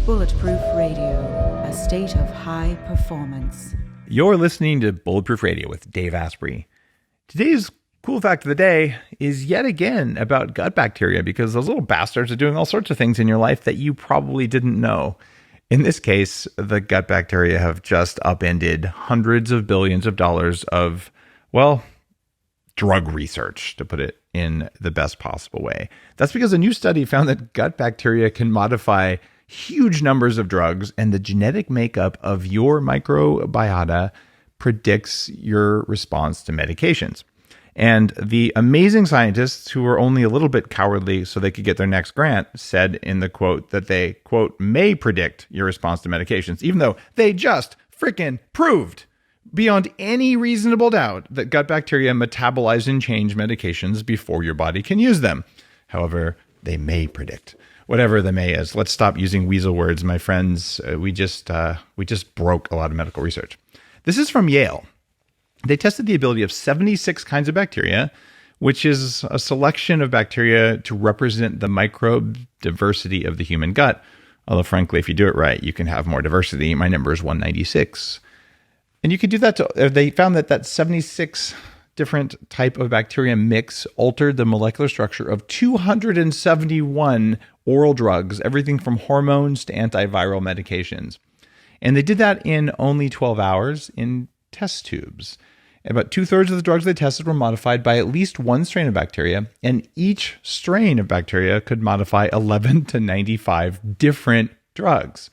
Bulletproof Radio, a state of high performance. You're listening to Bulletproof Radio with Dave Asprey. Today's cool fact of the day is yet again about gut bacteria, because those little bastards are doing all sorts of things in your life that you probably didn't know. In this case, the gut bacteria have just upended hundreds of billions of dollars of, well, drug research, to put it in the best possible way. That's because a new study found that gut bacteria can modify huge numbers of drugs, and the genetic makeup of your microbiota predicts your response to medications. And the amazing scientists, who were only a little bit cowardly so they could get their next grant, said in the quote that they, quote, may predict your response to medications, even though they just freaking proved beyond any reasonable doubt that gut bacteria metabolize and change medications before your body can use them. However, they may predict. Whatever the may is. Let's stop using weasel words, my friends. We just broke a lot of medical research. This is from Yale. They tested the ability of 76 kinds of bacteria, which is a selection of bacteria to represent the microbe diversity of the human gut. Although, frankly, if you do it right, you can have more diversity. My number is 196. And you could do that they found that 76 different type of bacteria mix altered the molecular structure of 271 oral drugs, everything from hormones to antiviral medications. And they did that in only 12 hours in test tubes. About 2/3 of the drugs they tested were modified by at least one strain of bacteria, and each strain of bacteria could modify 11 to 95 different drugs.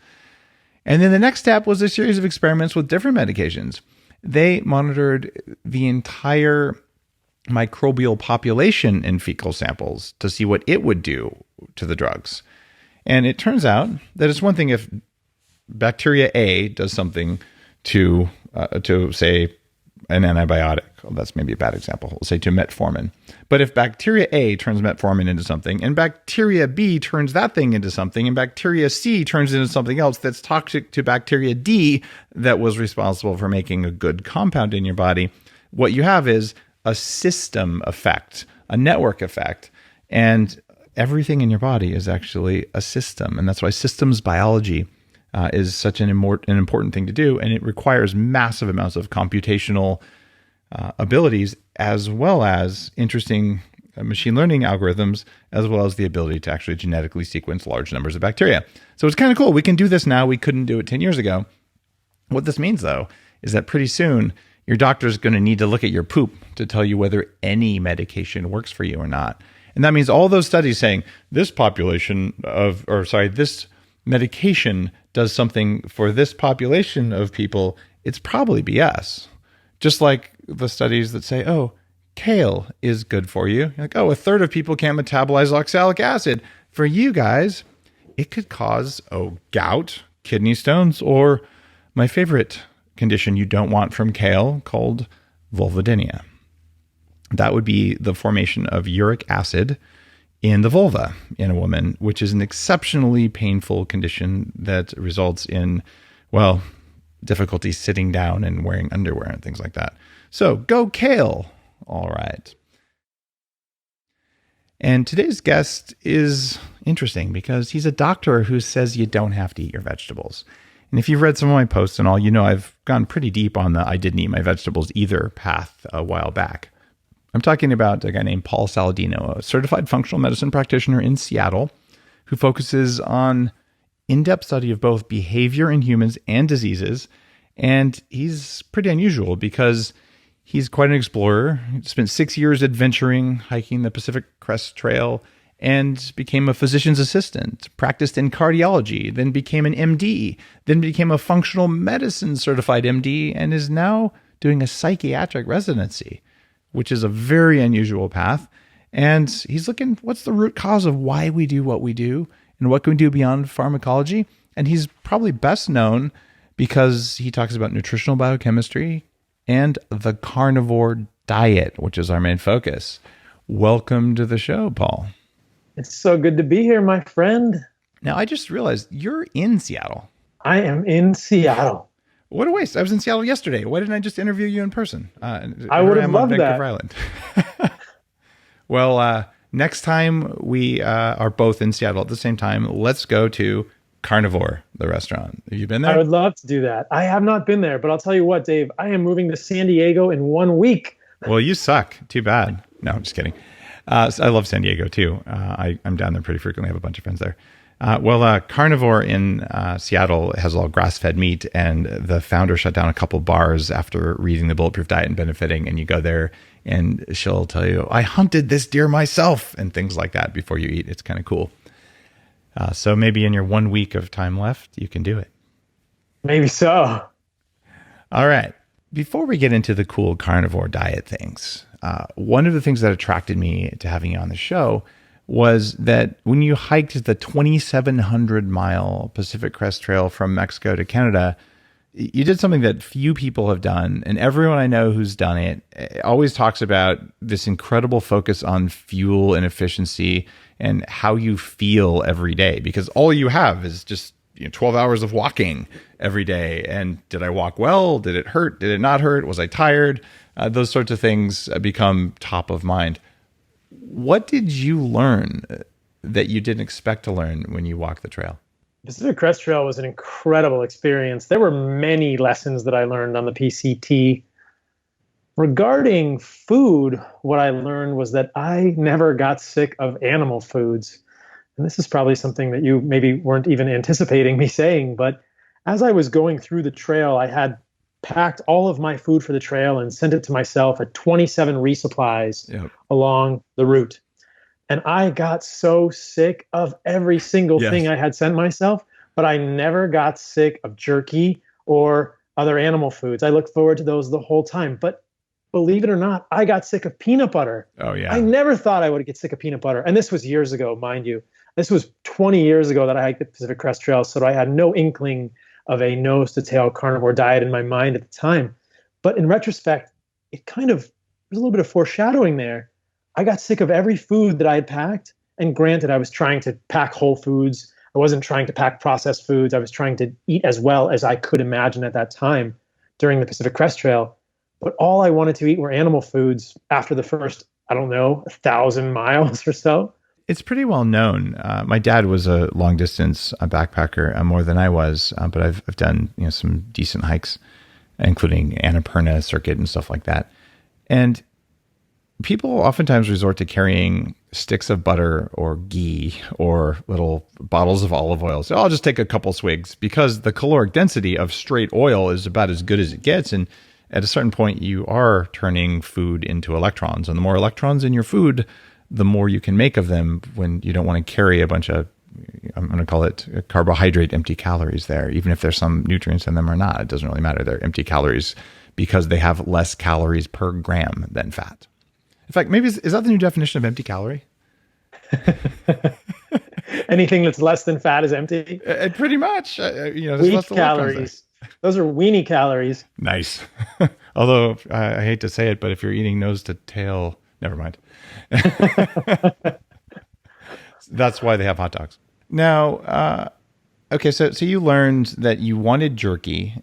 And then the next step was a series of experiments with different medications. They monitored the entire microbial population in fecal samples to see what it would do to the drugs. And it turns out that it's one thing if bacteria A does something to say, an antibiotic. Well, that's maybe a bad example. We'll say to metformin. But if bacteria A turns metformin into something, and bacteria B turns that thing into something, and bacteria C turns into something else that's toxic to bacteria D that was responsible for making a good compound in your body, what you have is a system effect, a network effect. And everything in your body is actually a system. And that's why systems biology is such an important thing to do, and it requires massive amounts of computational abilities, as well as interesting machine learning algorithms, as well as the ability to actually genetically sequence large numbers of bacteria. So it's kind of cool. We can do this now. We couldn't do it 10 years ago. What this means, though, is that pretty soon your doctor's going to need to look at your poop to tell you whether any medication works for you or not. And that means all those studies saying this medication does something for this population of people, it's probably BS. Just like the studies that say, oh, kale is good for you. You're like, oh, 1/3 of people can't metabolize oxalic acid. For you guys, it could cause, gout, kidney stones, or my favorite condition you don't want from kale called vulvodynia. That would be the formation of uric acid in the vulva in a woman, which is an exceptionally painful condition that results in, difficulty sitting down and wearing underwear and things like that. So go kale. All right. And today's guest is interesting because he's a doctor who says you don't have to eat your vegetables. And if you've read some of my posts and all, you know I've gone pretty deep on the I didn't eat my vegetables either path a while back. I'm talking about a guy named Dr Saladino, a certified functional medicine practitioner in Seattle, who focuses on in-depth study of both behavior in humans and diseases. And he's pretty unusual because he's quite an explorer. He spent 6 years adventuring, hiking the Pacific Crest Trail, and became a physician's assistant, practiced in cardiology, then became an MD, then became a functional medicine certified MD, and is now doing a psychiatric residency, which is a very unusual path. And he's looking, what's the root cause of why we do what we do and what can we do beyond pharmacology? And he's probably best known because he talks about nutritional biochemistry and the carnivore diet, which is our main focus. Welcome to the show, Paul. It's so good to be here, my friend. Now, I just realized you're in Seattle. I am in Seattle. What a waste. I was in Seattle yesterday. Why didn't I just interview you in person? I would have loved that. Island. Well, next time we are both in Seattle at the same time, let's go to Carnivore, the restaurant. Have you been there? I would love to do that. I have not been there, but I'll tell you what, Dave, I am moving to San Diego in 1 week. Well, you suck. Too bad. No, I'm just kidding. So I love San Diego too. I'm down there pretty frequently. I have a bunch of friends there. Carnivore in Seattle has all grass-fed meat, and the founder shut down a couple bars after reading the Bulletproof Diet and benefiting. And you go there, and she'll tell you, "I hunted this deer myself," and things like that before you eat. It's kind of cool. So maybe in your 1 week of time left, you can do it. Maybe so. All right. Before we get into the cool carnivore diet things, one of the things that attracted me to having you on the show was that when you hiked the 2,700-mile Pacific Crest Trail from Mexico to Canada, you did something that few people have done, and everyone I know who's done it always talks about this incredible focus on fuel and efficiency and how you feel every day, because all you have is just 12 hours of walking every day. And did I walk well? Did it hurt? Did it not hurt? Was I tired? Those sorts of things become top of mind. What did you learn that you didn't expect to learn when you walked the trail? Pacific Crest Trail was an incredible experience. There were many lessons that I learned on the PCT. Regarding food, what I learned was that I never got sick of animal foods. And this is probably something that you maybe weren't even anticipating me saying, but as I was going through the trail, I had packed all of my food for the trail and sent it to myself at 27 resupplies along the route. And I got so sick of every single thing I had sent myself, but I never got sick of jerky or other animal foods. I looked forward to those the whole time. But believe it or not, I got sick of peanut butter. Oh, yeah. I never thought I would get sick of peanut butter. And this was years ago, mind you. This was 20 years ago that I hiked the Pacific Crest Trail, so I had no inkling of a nose to tail carnivore diet in my mind at the time. But in retrospect, it kind of, there's a little bit of foreshadowing there. I got sick of every food that I had packed. And granted, I was trying to pack whole foods. I wasn't trying to pack processed foods. I was trying to eat as well as I could imagine at that time during the Pacific Crest Trail. But all I wanted to eat were animal foods after the first, 1,000 miles or so. It's pretty well known. My dad was a long distance backpacker, more than I was, but I've done some decent hikes, including Annapurna circuit and stuff like that. And people oftentimes resort to carrying sticks of butter or ghee or little bottles of olive oil. So I'll just take a couple swigs, because the caloric density of straight oil is about as good as it gets. And at a certain point, you are turning food into electrons. And the more electrons in your food, the more you can make of them when you don't want to carry a bunch of, I'm going to call it carbohydrate empty calories there. Even if there's some nutrients in them or not, it doesn't really matter. They're empty calories because they have less calories per gram than fat. In fact, maybe is that the new definition of empty calorie? Anything that's less than fat is empty? Pretty much. There's weak less calories. Those are weenie calories. Nice. Although I hate to say it, but if you're eating nose to tail, never mind. That's why they have hot dogs. Now, okay, so you learned that you wanted jerky,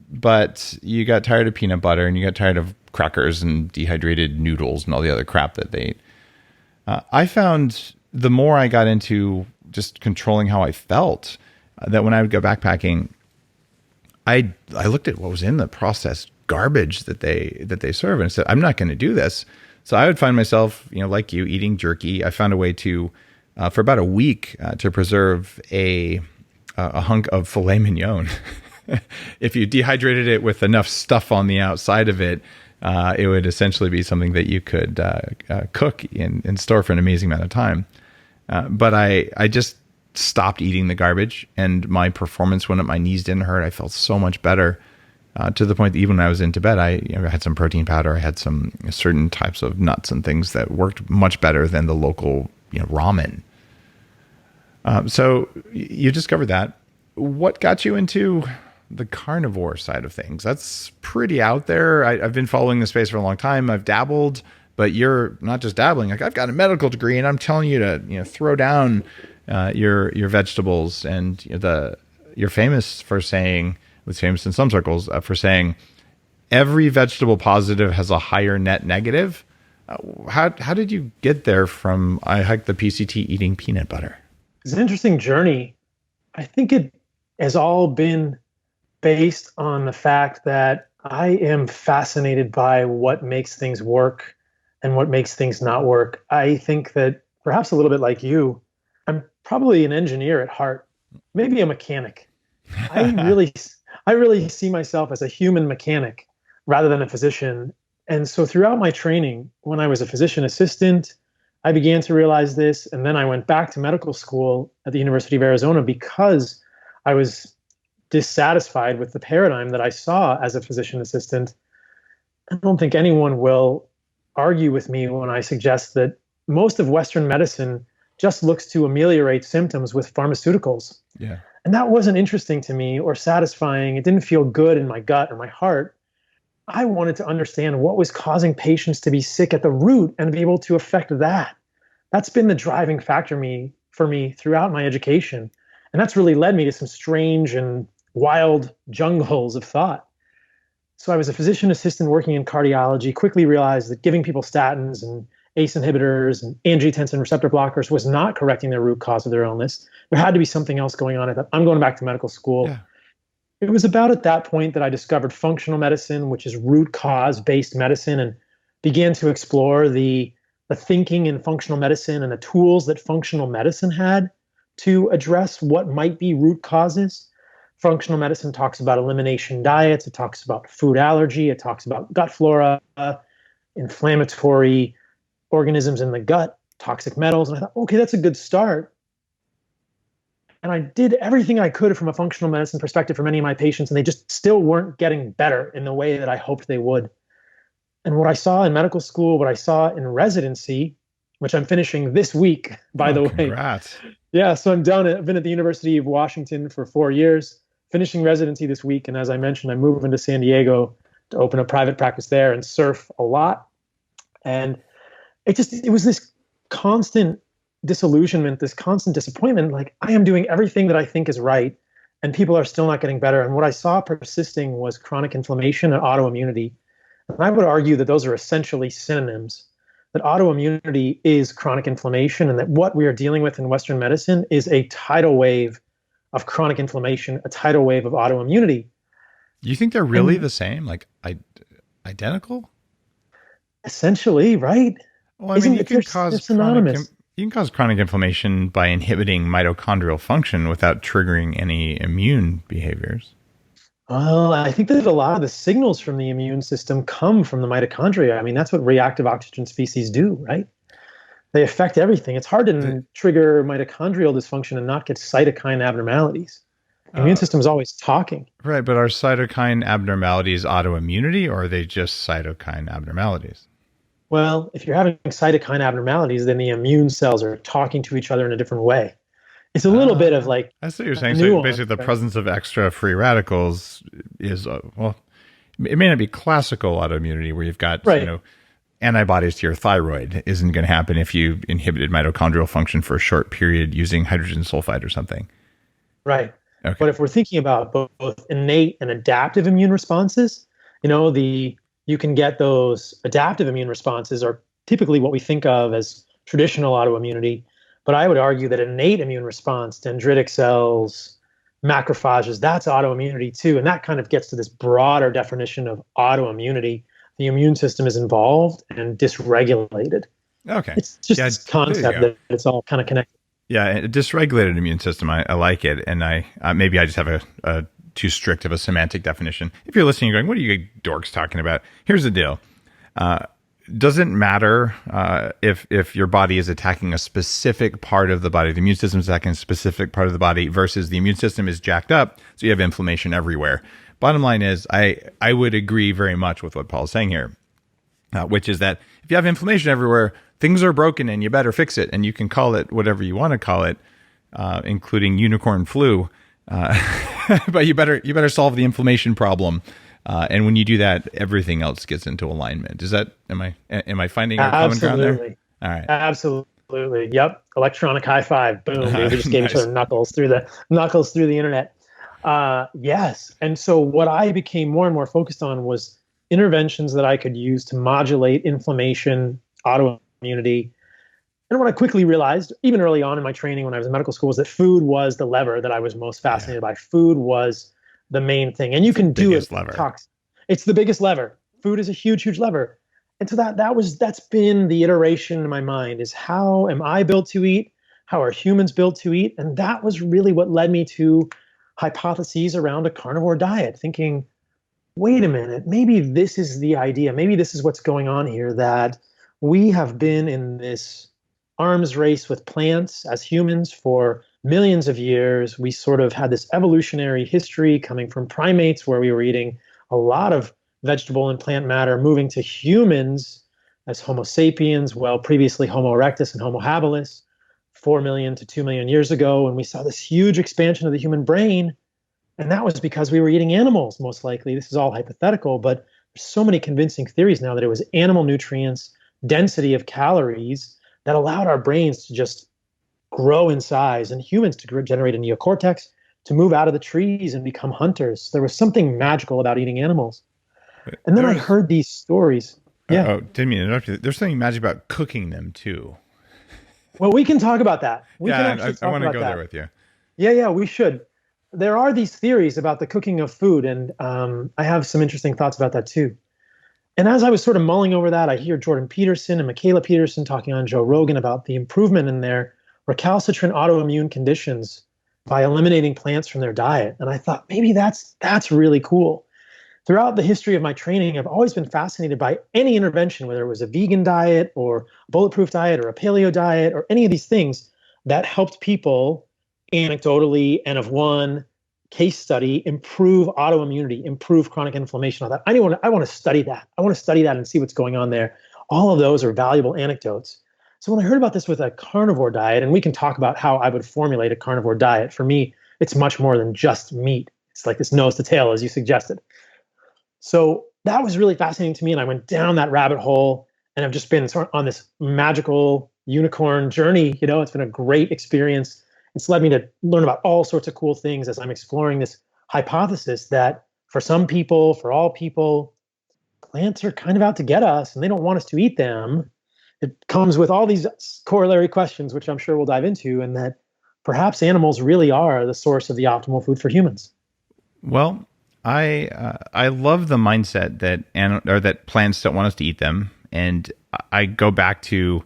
but you got tired of peanut butter and you got tired of crackers and dehydrated noodles and all the other crap that they ate. I found the more I got into just controlling how I felt, that when I would go backpacking, I looked at what was in the processed garbage that they serve, and I said, I'm not going to do this. So I would find myself, like you, eating jerky. I found a way to, for about a week, to preserve a hunk of filet mignon. If you dehydrated it with enough stuff on the outside of it, it would essentially be something that you could cook and store for an amazing amount of time. But I just stopped eating the garbage, and my performance went up. My knees didn't hurt. I felt so much better, to the point that even when I was into bed, I had some protein powder. I had some certain types of nuts and things that worked much better than the local ramen. So you discovered that. What got you into the carnivore side of things? That's pretty out there. I've been following the space for a long time. I've dabbled, but you're not just dabbling. Like, I've got a medical degree, and I'm telling you to throw down your vegetables, and you're famous for saying, was famous in some circles for saying every vegetable positive has a higher net negative. How did you get there from I hiked the PCT eating peanut butter? It's an interesting journey. I think it has all been based on the fact that I am fascinated by what makes things work and what makes things not work. I think that perhaps a little bit like you, I'm probably an engineer at heart, maybe a mechanic. I really see myself as a human mechanic rather than a physician. And so throughout my training, when I was a physician assistant, I began to realize this. And then I went back to medical school at the University of Arizona because I was dissatisfied with the paradigm that I saw as a physician assistant. I don't think anyone will argue with me when I suggest that most of Western medicine just looks to ameliorate symptoms with pharmaceuticals. Yeah. And that wasn't interesting to me or satisfying. It didn't feel good in my gut or my heart. I wanted to understand what was causing patients to be sick at the root and be able to affect that. That's been the driving factor for me throughout my education. And that's really led me to some strange and wild jungles of thought. So I was a physician assistant working in cardiology, quickly realized that giving people statins and ACE inhibitors and angiotensin receptor blockers was not correcting their root cause of their illness. There had to be something else going on. I thought, I'm going back to medical school. Yeah. It was about at that point that I discovered functional medicine, which is root cause based medicine, and began to explore the thinking in functional medicine and the tools that functional medicine had to address what might be root causes. Functional medicine talks about elimination diets. It talks about food allergy. It talks about gut flora, inflammatory organisms in the gut, toxic metals. And I thought, okay, that's a good start. And I did everything I could from a functional medicine perspective for many of my patients, and they just still weren't getting better in the way that I hoped they would. And what I saw in medical school, what I saw in residency, which I'm finishing this week, by the way. Congrats. Yeah, so I'm done. I've been at the University of Washington for 4 years, finishing residency this week. And as I mentioned, I'm moving to San Diego to open a private practice there and surf a lot. And it was this constant disillusionment, this constant disappointment. Like, I am doing everything that I think is right, and people are still not getting better. And what I saw persisting was chronic inflammation and autoimmunity. And I would argue that those are essentially synonyms, that autoimmunity is chronic inflammation, and that what we are dealing with in Western medicine is a tidal wave of chronic inflammation, a tidal wave of autoimmunity. You think they're really the same, like identical? Essentially, right? Well, I mean, you can cause chronic inflammation by inhibiting mitochondrial function without triggering any immune behaviors. Well, I think that a lot of the signals from the immune system come from the mitochondria. I mean, that's what reactive oxygen species do, right? They affect everything. It's hard to trigger mitochondrial dysfunction and not get cytokine abnormalities. The immune system is always talking. Right, but are cytokine abnormalities autoimmunity, or are they just cytokine abnormalities? Well, if you're having cytokine abnormalities, then the immune cells are talking to each other in a different way. It's a little bit of like I see what you're saying. So basically the presence of extra free radicals is, well, it may not be classical autoimmunity where you've got, antibodies to your thyroid isn't going to happen if you inhibited mitochondrial function for a short period using hydrogen sulfide or something. Right. Okay. But if we're thinking about both innate and adaptive immune responses, you can get those adaptive immune responses are typically what we think of as traditional autoimmunity. But I would argue that innate immune response, dendritic cells, macrophages, that's autoimmunity too. And that kind of gets to this broader definition of autoimmunity. The immune system is involved and dysregulated. Okay. It's just this concept that it's all kind of connected. Yeah, a dysregulated immune system, I like it. And maybe I just have a too strict of a semantic definition. If you're listening, you're going, what are you dorks talking about? Here's the deal. Doesn't matter if your body is attacking a specific part of the body. The immune system is attacking a specific part of the body versus the immune system is jacked up, so you have inflammation everywhere. Bottom line is, I would agree very much with what Paul's saying here, which is that if you have inflammation everywhere, things are broken and you better fix it. And you can call it whatever you want to call it, including unicorn flu. But you better solve the inflammation problem. And when you do that, everything else gets into alignment. Am I finding a common ground there? All right. Absolutely. Yep. Electronic high five. Boom. We just gave each other knuckles through the internet. Yes. And so what I became more and more focused on was interventions that I could use to modulate inflammation, autoimmunity. And what I quickly realized, even early on in my training when I was in medical school, was that food was the lever that I was most fascinated by. Food was the main thing. And you can do it. It's the biggest lever. Food is a huge, huge lever. And so that's been the iteration in my mind, is how am I built to eat? How are humans built to eat? And that was really what led me to hypotheses around a carnivore diet, thinking, wait a minute, maybe this is the idea. Maybe this is what's going on here, that we have been in this arms race with plants as humans for millions of years. We sort of had this evolutionary history coming from primates where we were eating a lot of vegetable and plant matter, moving to humans as Homo sapiens, well, previously Homo erectus and Homo habilis, 4 million to 2 million years ago. And we saw this huge expansion of the human brain. And that was because we were eating animals, most likely. This is all hypothetical, but there's so many convincing theories now that it was animal nutrients, density of calories that allowed our brains to just grow in size and humans to generate a neocortex, to move out of the trees and become hunters. There was something magical about eating animals. And then I heard these stories. Yeah. Oh, didn't mean to interrupt you. There's something magic about cooking them too. Well, we can talk about that. I want to go there with you. Yeah, we should. There are these theories about the cooking of food, and I have some interesting thoughts about that too. And as I was sort of mulling over that, I hear Jordan Peterson and Michaela Peterson talking on Joe Rogan about the improvement in their recalcitrant autoimmune conditions by eliminating plants from their diet. And I thought, maybe that's really cool. Throughout the history of my training, I've always been fascinated by any intervention, whether it was a vegan diet or a bulletproof diet or a paleo diet or any of these things that helped people anecdotally and of one case study improve autoimmunity, improve chronic inflammation, all that. I want to study that. I want to study that and see what's going on there. All of those are valuable anecdotes. So when I heard about this with a carnivore diet, and we can talk about how I would formulate a carnivore diet, for me, it's much more than just meat. It's like this nose to tail, as you suggested. So that was really fascinating to me, and I went down that rabbit hole, and I've just been sort of on this magical unicorn journey. It's been a great experience. It's led me to learn about all sorts of cool things as I'm exploring this hypothesis that for some people, for all people, plants are kind of out to get us, and they don't want us to eat them. It comes with all these corollary questions, which I'm sure we'll dive into, and that perhaps animals really are the source of the optimal food for humans. Well, I love the mindset that plants don't want us to eat them, and I go back to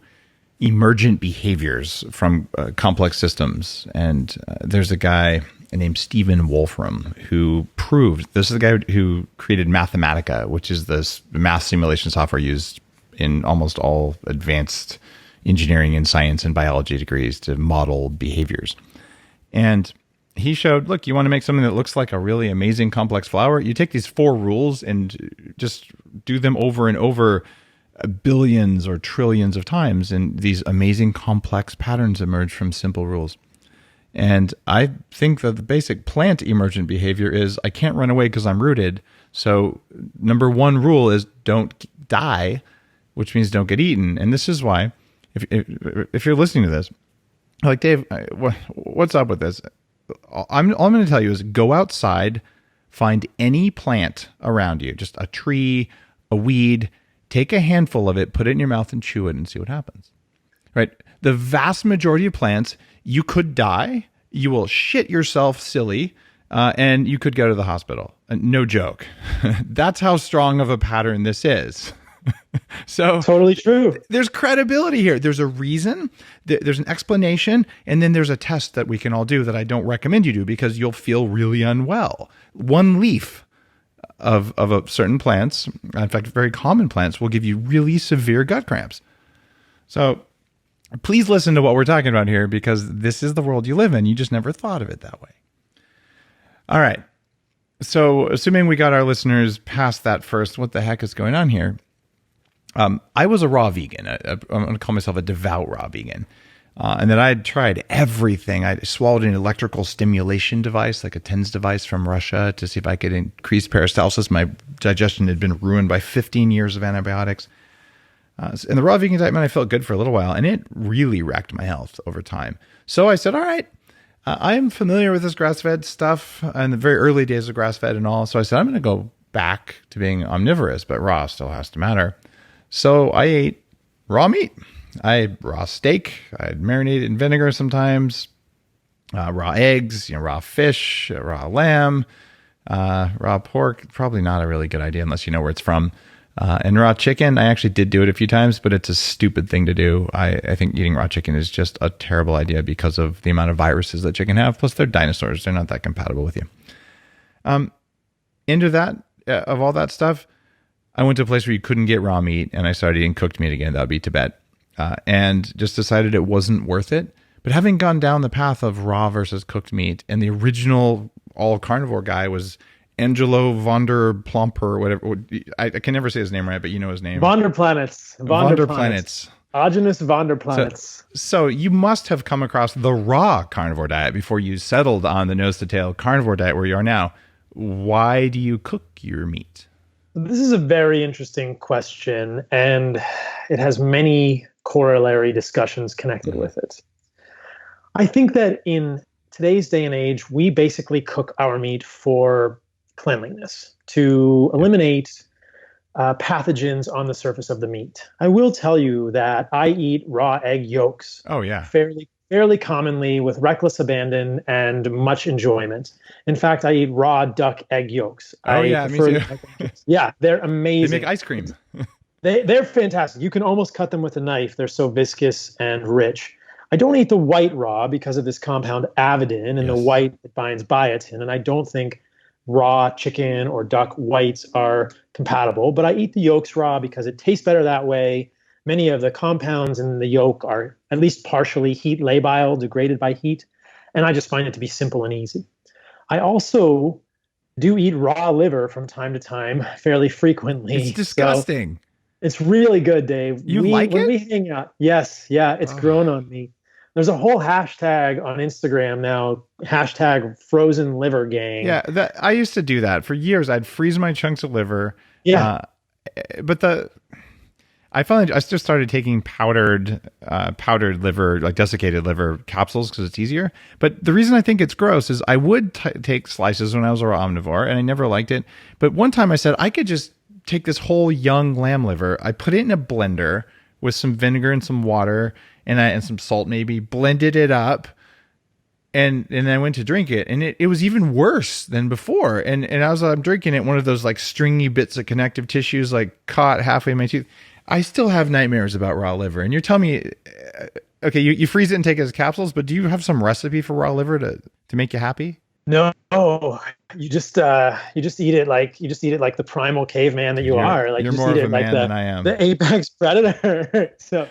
emergent behaviors from complex systems. And there's a guy named Stephen Wolfram who proved, this is the guy who created Mathematica, which is this math simulation software used in almost all advanced engineering and science and biology degrees to model behaviors. And he showed, look, you want to make something that looks like a really amazing complex flower? You take these 4 rules and just do them over and over billions or trillions of times, and these amazing complex patterns emerge from simple rules. And I think that the basic plant emergent behavior is I can't run away because I'm rooted. So number 1 rule is don't die, which means don't get eaten. And this is why, if you're listening to this, like, Dave, what's up with this? All I'm going to tell you is go outside, find any plant around you, just a tree, a weed, take a handful of it, put it in your mouth and chew it and see what happens. Right? The vast majority of plants, you could die, you will shit yourself silly, and you could go to the hospital. No joke. That's how strong of a pattern this is. So totally true. There's credibility here. There's a reason, there's an explanation, and then there's a test that we can all do that I don't recommend you do because you'll feel really unwell. 1 leaf of a certain plants, in fact, very common plants, will give you really severe gut cramps. So please listen to what we're talking about here because this is the world you live in. You just never thought of it that way. All right. So assuming we got our listeners past that first, what the heck is going on here? I was a raw vegan. I'm going to call myself a devout raw vegan. And then I had tried everything. I swallowed an electrical stimulation device, like a TENS device from Russia, to see if I could increase peristalsis. My digestion had been ruined by 15 years of antibiotics. And the raw vegan diet, man, I felt good for a little while, and it really wrecked my health over time. So I said, all right, I am familiar with this grass-fed stuff in the very early days of grass-fed and all. So I said, I'm going to go back to being omnivorous, but raw still has to matter. So I ate raw meat. I ate raw steak. I'd marinate it in vinegar sometimes. Raw eggs, raw fish, raw lamb, raw pork. Probably not a really good idea unless you know where it's from. And raw chicken, I actually did do it a few times, but it's a stupid thing to do. I think eating raw chicken is just a terrible idea because of the amount of viruses that chicken have. Plus, they're dinosaurs. They're not that compatible with you. Into that, of all that stuff, I went to a place where you couldn't get raw meat, and I started eating cooked meat again. That would be Tibet. And just decided it wasn't worth it. But having gone down the path of raw versus cooked meat, and the original all carnivore guy was Angelo von der Plumper, whatever. I can never say his name right, but you know his name. Von der Planets. Vonderplanets. Agenus von der Planets. So you must have come across the raw carnivore diet before you settled on the nose to tail carnivore diet where you are now. Why do you cook your meat? This is a very interesting question, and it has many corollary discussions connected with it. I think that in today's day and age, we basically cook our meat for cleanliness, to eliminate pathogens on the surface of the meat. I will tell you that I eat raw egg yolks. Oh, yeah. Fairly commonly with reckless abandon and much enjoyment. In fact, I eat raw duck egg yolks. Me too. Yeah, they're amazing. They make ice cream. They're fantastic. You can almost cut them with a knife. They're so viscous and rich. I don't eat the white raw because of this compound avidin and the white that binds biotin. And I don't think raw chicken or duck whites are compatible, but I eat the yolks raw because it tastes better that way. Many of the compounds in the yolk are at least partially heat labile, degraded by heat. And I just find it to be simple and easy. I also do eat raw liver from time to time, fairly frequently. It's disgusting. So it's really good, Dave. When we hang out. Yes. Yeah. It's grown on me. There's a whole hashtag on Instagram now, hashtag frozen liver gang. Yeah. I used to do that for years. I'd freeze my chunks of liver. Yeah. But I just started taking powdered liver, like desiccated liver capsules because it's easier. But the reason I think it's gross is I would take slices when I was a raw omnivore and I never liked it. But one time I said I could just take this whole young lamb liver, I put it in a blender with some vinegar and some water and some salt maybe, blended it up, and I went to drink it, and it was even worse than before. And as I'm drinking it, one of those like stringy bits of connective tissues like caught halfway in my tooth. I still have nightmares about raw liver. And you're telling me, okay, you freeze it and take it as capsules, but do you have some recipe for raw liver to make you happy? No, you just eat it like the primal caveman that you are. Like you're just more eat of a it like man than I am. the apex predator. So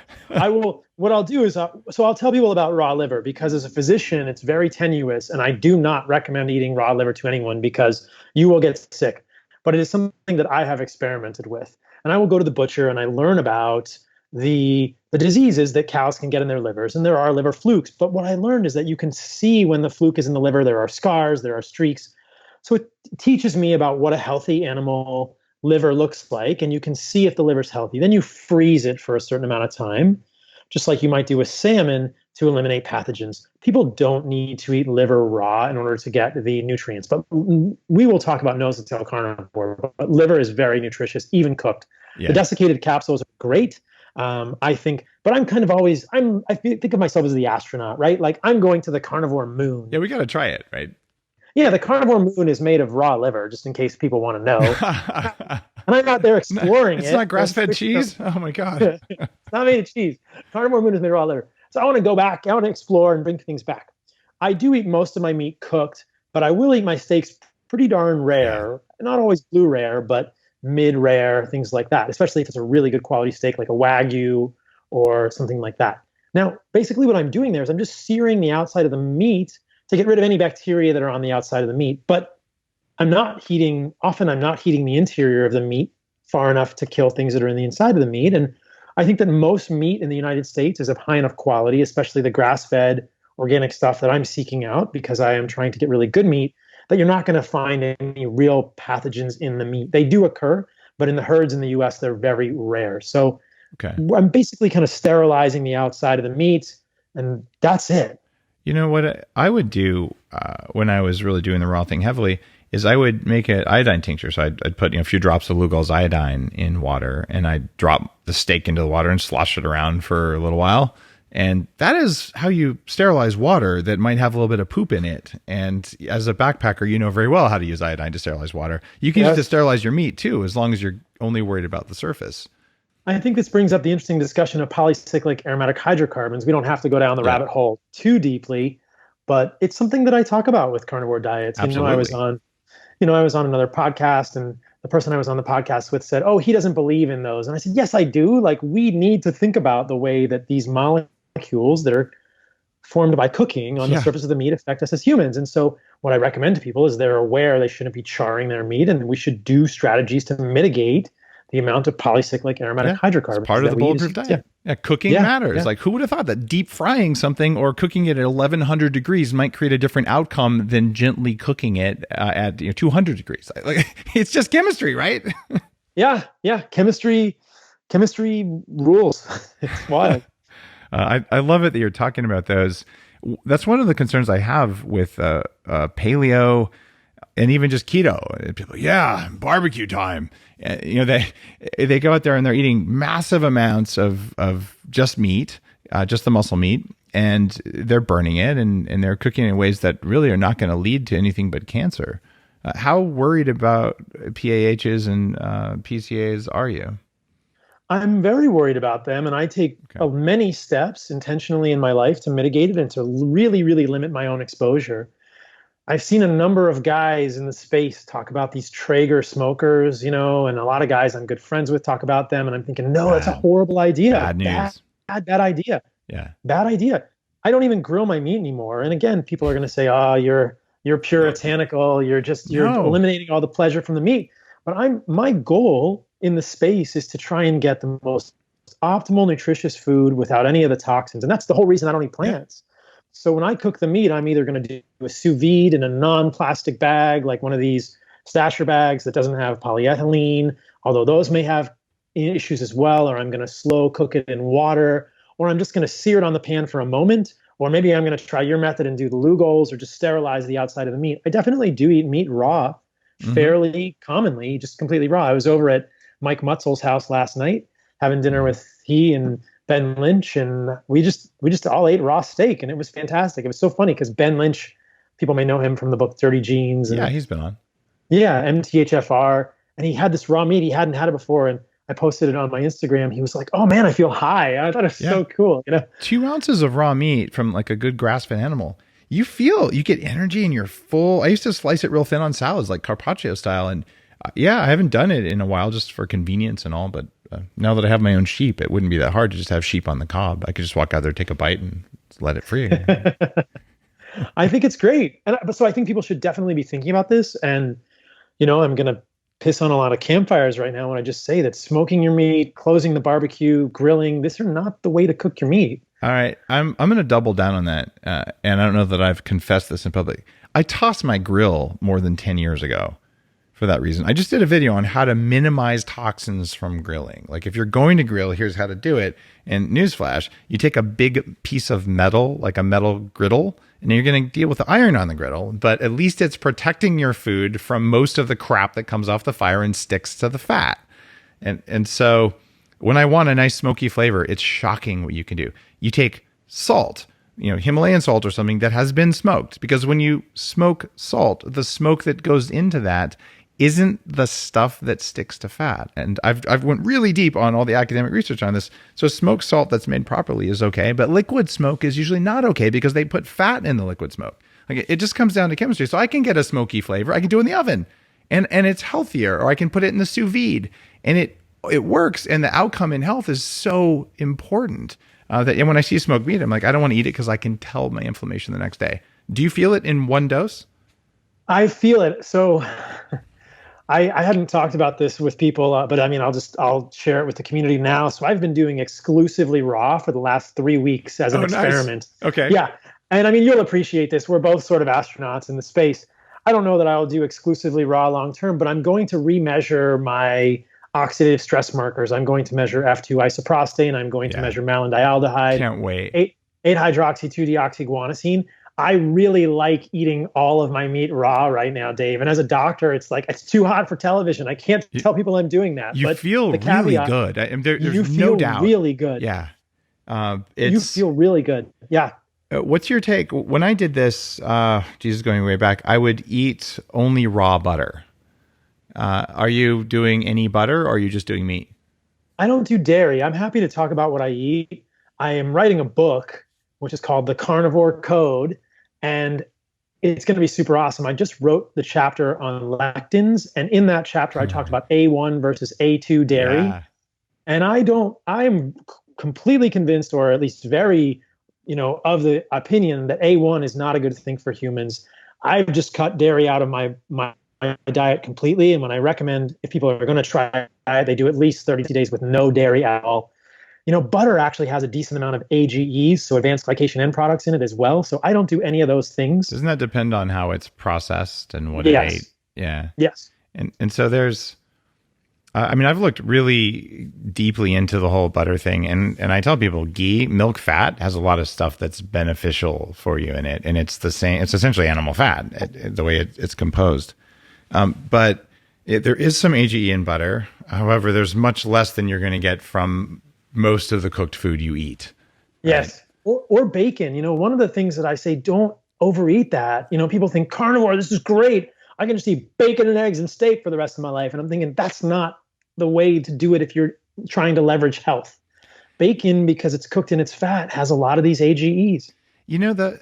what I'll do is I'll tell people about raw liver because as a physician, it's very tenuous, and I do not recommend eating raw liver to anyone because you will get sick. But it is something that I have experimented with, and I will go to the butcher and I learn about the diseases that cows can get in their livers, and there are liver flukes. But what I learned is that you can see when the fluke is in the liver, there are scars, there are streaks. So it teaches me about what a healthy animal liver looks like, and you can see if the liver's healthy. Then you freeze it for a certain amount of time, just like you might do with salmon to eliminate pathogens. People don't need to eat liver raw in order to get the nutrients, but we will talk about nose and tail carnivore, but liver is very nutritious, even cooked. Yeah. The desiccated capsules are great. I think, but I'm kind of always, I think of myself as the astronaut, right? Like I'm going to the carnivore moon. Yeah, we got to try it, right? Yeah, the carnivore moon is made of raw liver, just in case people want to know. And I'm out there exploring It's not grass-fed cheese? Oh my God. It's not made of cheese. Carnivore moon is made of raw liver. So I want to go back, I want to explore and bring things back. I do eat most of my meat cooked, but I will eat my steaks pretty darn rare. Yeah. Not always blue rare, but mid-rare, things like that, especially if it's a really good quality steak like a Wagyu or something like that. Now, basically what I'm doing there is I'm just searing the outside of the meat to get rid of any bacteria that are on the outside of the meat. But I'm not heating the interior of the meat far enough to kill things that are in the inside of the meat. And I think that most meat in the United States is of high enough quality, especially the grass-fed organic stuff that I'm seeking out because I am trying to get really good meat, that you're not going to find any real pathogens in the meat. They do occur, but in the herds in the US, they're very rare. So I'm basically kind of sterilizing the outside of the meat, and that's it. You know what I would do when I was really doing the raw thing heavily is I would make an iodine tincture. So I'd put a few drops of Lugol's iodine in water, and I'd drop the steak into the water and slosh it around for a little while. And that is how you sterilize water that might have a little bit of poop in it. And as a backpacker, you know very well how to use iodine to sterilize water. You can use it to sterilize your meat too, as long as you're only worried about the surface. I think this brings up the interesting discussion of polycyclic aromatic hydrocarbons. We don't have to go down the rabbit hole too deeply, but it's something that I talk about with carnivore diets. Absolutely. I was on another podcast, and the person I was on the podcast with said, "Oh, he doesn't believe in those." And I said, "Yes, I do. Like, we need to think about the way that these molecules that are formed by cooking on the surface of the meat affect us as humans." And so what I recommend to people is they're aware they shouldn't be charring their meat, and we should do strategies to mitigate the amount of polycyclic aromatic hydrocarbons. It's part of the bulletproof diet. Cooking matters. Like, who would have thought that deep frying something or cooking it at 1100 degrees might create a different outcome than gently cooking it at 200 degrees? Like, it's just chemistry, right? Yeah. Chemistry rules. It's wild. I love it that you're talking about those. That's one of the concerns I have with paleo and even just keto. People, barbecue time. They go out there and they're eating massive amounts of just meat, just the muscle meat, and they're burning it and they're cooking in ways that really are not going to lead to anything but cancer. How worried about PAHs and PCAs are you? I'm very worried about them, and I take many steps intentionally in my life to mitigate it and to really, really limit my own exposure. I've seen a number of guys in the space talk about these Traeger smokers, and a lot of guys I'm good friends with talk about them, and I'm thinking, no, that's a horrible idea. Bad news. Bad idea. Yeah. Bad idea. I don't even grill my meat anymore. And again, people are going to say, "Oh, you're puritanical. You're eliminating all the pleasure from the meat." But my goal in the space is to try and get the most optimal nutritious food without any of the toxins. And that's the whole reason I don't eat plants. So when I cook the meat, I'm either going to do a sous vide in a non-plastic bag, like one of these stasher bags that doesn't have polyethylene, although those may have issues as well, or I'm going to slow cook it in water, or I'm just going to sear it on the pan for a moment, or maybe I'm going to try your method and do the Lugols or just sterilize the outside of the meat. I definitely do eat meat raw fairly commonly, just completely raw. I was over at Mike Mutzel's house last night having dinner with he and Ben Lynch, and we just all ate raw steak, and it was fantastic. It was so funny because Ben Lynch, people may know him from the book Dirty Genes. And, he's been on. Yeah, MTHFR, and he had this raw meat. He hadn't had it before, and I posted it on my Instagram. He was like, "Oh man, I feel high." I thought it was so cool. 2 ounces of raw meat from like a good grass-fed animal. You get energy and you're full. I used to slice it real thin on salads, like carpaccio style. And I haven't done it in a while just for convenience and all. But now that I have my own sheep, it wouldn't be that hard to just have sheep on the cob. I could just walk out there, take a bite, and let it free. I think it's great. So I think people should definitely be thinking about this. And, I'm going to piss on a lot of campfires right now when I just say that smoking your meat, closing the barbecue, grilling, these are not the way to cook your meat. All right, I'm going to double down on that, and I don't know that I've confessed this in public. I tossed my grill more than 10 years ago for that reason. I just did a video on how to minimize toxins from grilling. Like, if you're going to grill, here's how to do it. And newsflash, you take a big piece of metal, like a metal griddle, and you're going to deal with the iron on the griddle, but at least it's protecting your food from most of the crap that comes off the fire and sticks to the fat. And so when I want a nice smoky flavor, it's shocking what you can do. You take salt, Himalayan salt or something that has been smoked, because when you smoke salt, the smoke that goes into that isn't the stuff that sticks to fat. And I've went really deep on all the academic research on this. So smoked salt that's made properly is okay, but liquid smoke is usually not okay because they put fat in the liquid smoke. Like, it just comes down to chemistry. So I can get a smoky flavor. I can do it in the oven and it's healthier, or I can put it in the sous vide and it works. And the outcome in health is so important that when I see smoked meat, I'm like, I don't want to eat it because I can tell my inflammation the next day. Do you feel it in one dose? I feel it. So I hadn't talked about this with people, but I mean, I'll share it with the community now. So I've been doing exclusively raw for the last 3 weeks as an experiment. Nice. Okay. Yeah. And I mean, you'll appreciate this. We're both sort of astronauts in the space. I don't know that I'll do exclusively raw long-term, but I'm going to remeasure my oxidative stress markers. I'm going to measure F2 isoprostane. I'm going to measure malondialdehyde. Can't wait. 8-hydroxy-2-deoxyguanosine. I really like eating all of my meat raw right now, Dave. And as a doctor, it's like, it's too hot for television. I can't tell people I'm doing that. You but feel the really caveat, good. There's you feel no doubt. really good. Yeah. You feel really good. Yeah. What's your take? When I did this, Jesus, going way back, I would eat only raw butter. Are you doing any butter, or are you just doing meat? I don't do dairy. I'm happy to talk about what I eat. I am writing a book, which is called The Carnivore Code, and it's going to be super awesome. I just wrote the chapter on lectins, and in that chapter, I talked about A1 versus A2 dairy. Yeah. And I'm completely convinced, or at least very, of the opinion that A1 is not a good thing for humans. I've just cut dairy out of my diet completely. And when I recommend, if people are going to try it, they do at least 30 days with no dairy at all. Butter actually has a decent amount of AGEs, so advanced glycation end products in it as well. So I don't do any of those things. Doesn't that depend on how it's processed and what it ate? Yeah. Yes. And so there's, I've looked really deeply into the whole butter thing, and I tell people ghee, milk fat, has a lot of stuff that's beneficial for you in it. And it's the same, it's essentially animal fat, the way it's composed. But there is some AGE in butter. However, there's much less than you're going to get from most of the cooked food you eat. Yes. Right? Or bacon. One of the things that I say, don't overeat that. People think carnivore, this is great. I can just eat bacon and eggs and steak for the rest of my life. And I'm thinking that's not the way to do it if you're trying to leverage health. Bacon, because it's cooked in its fat, has a lot of these AGEs. The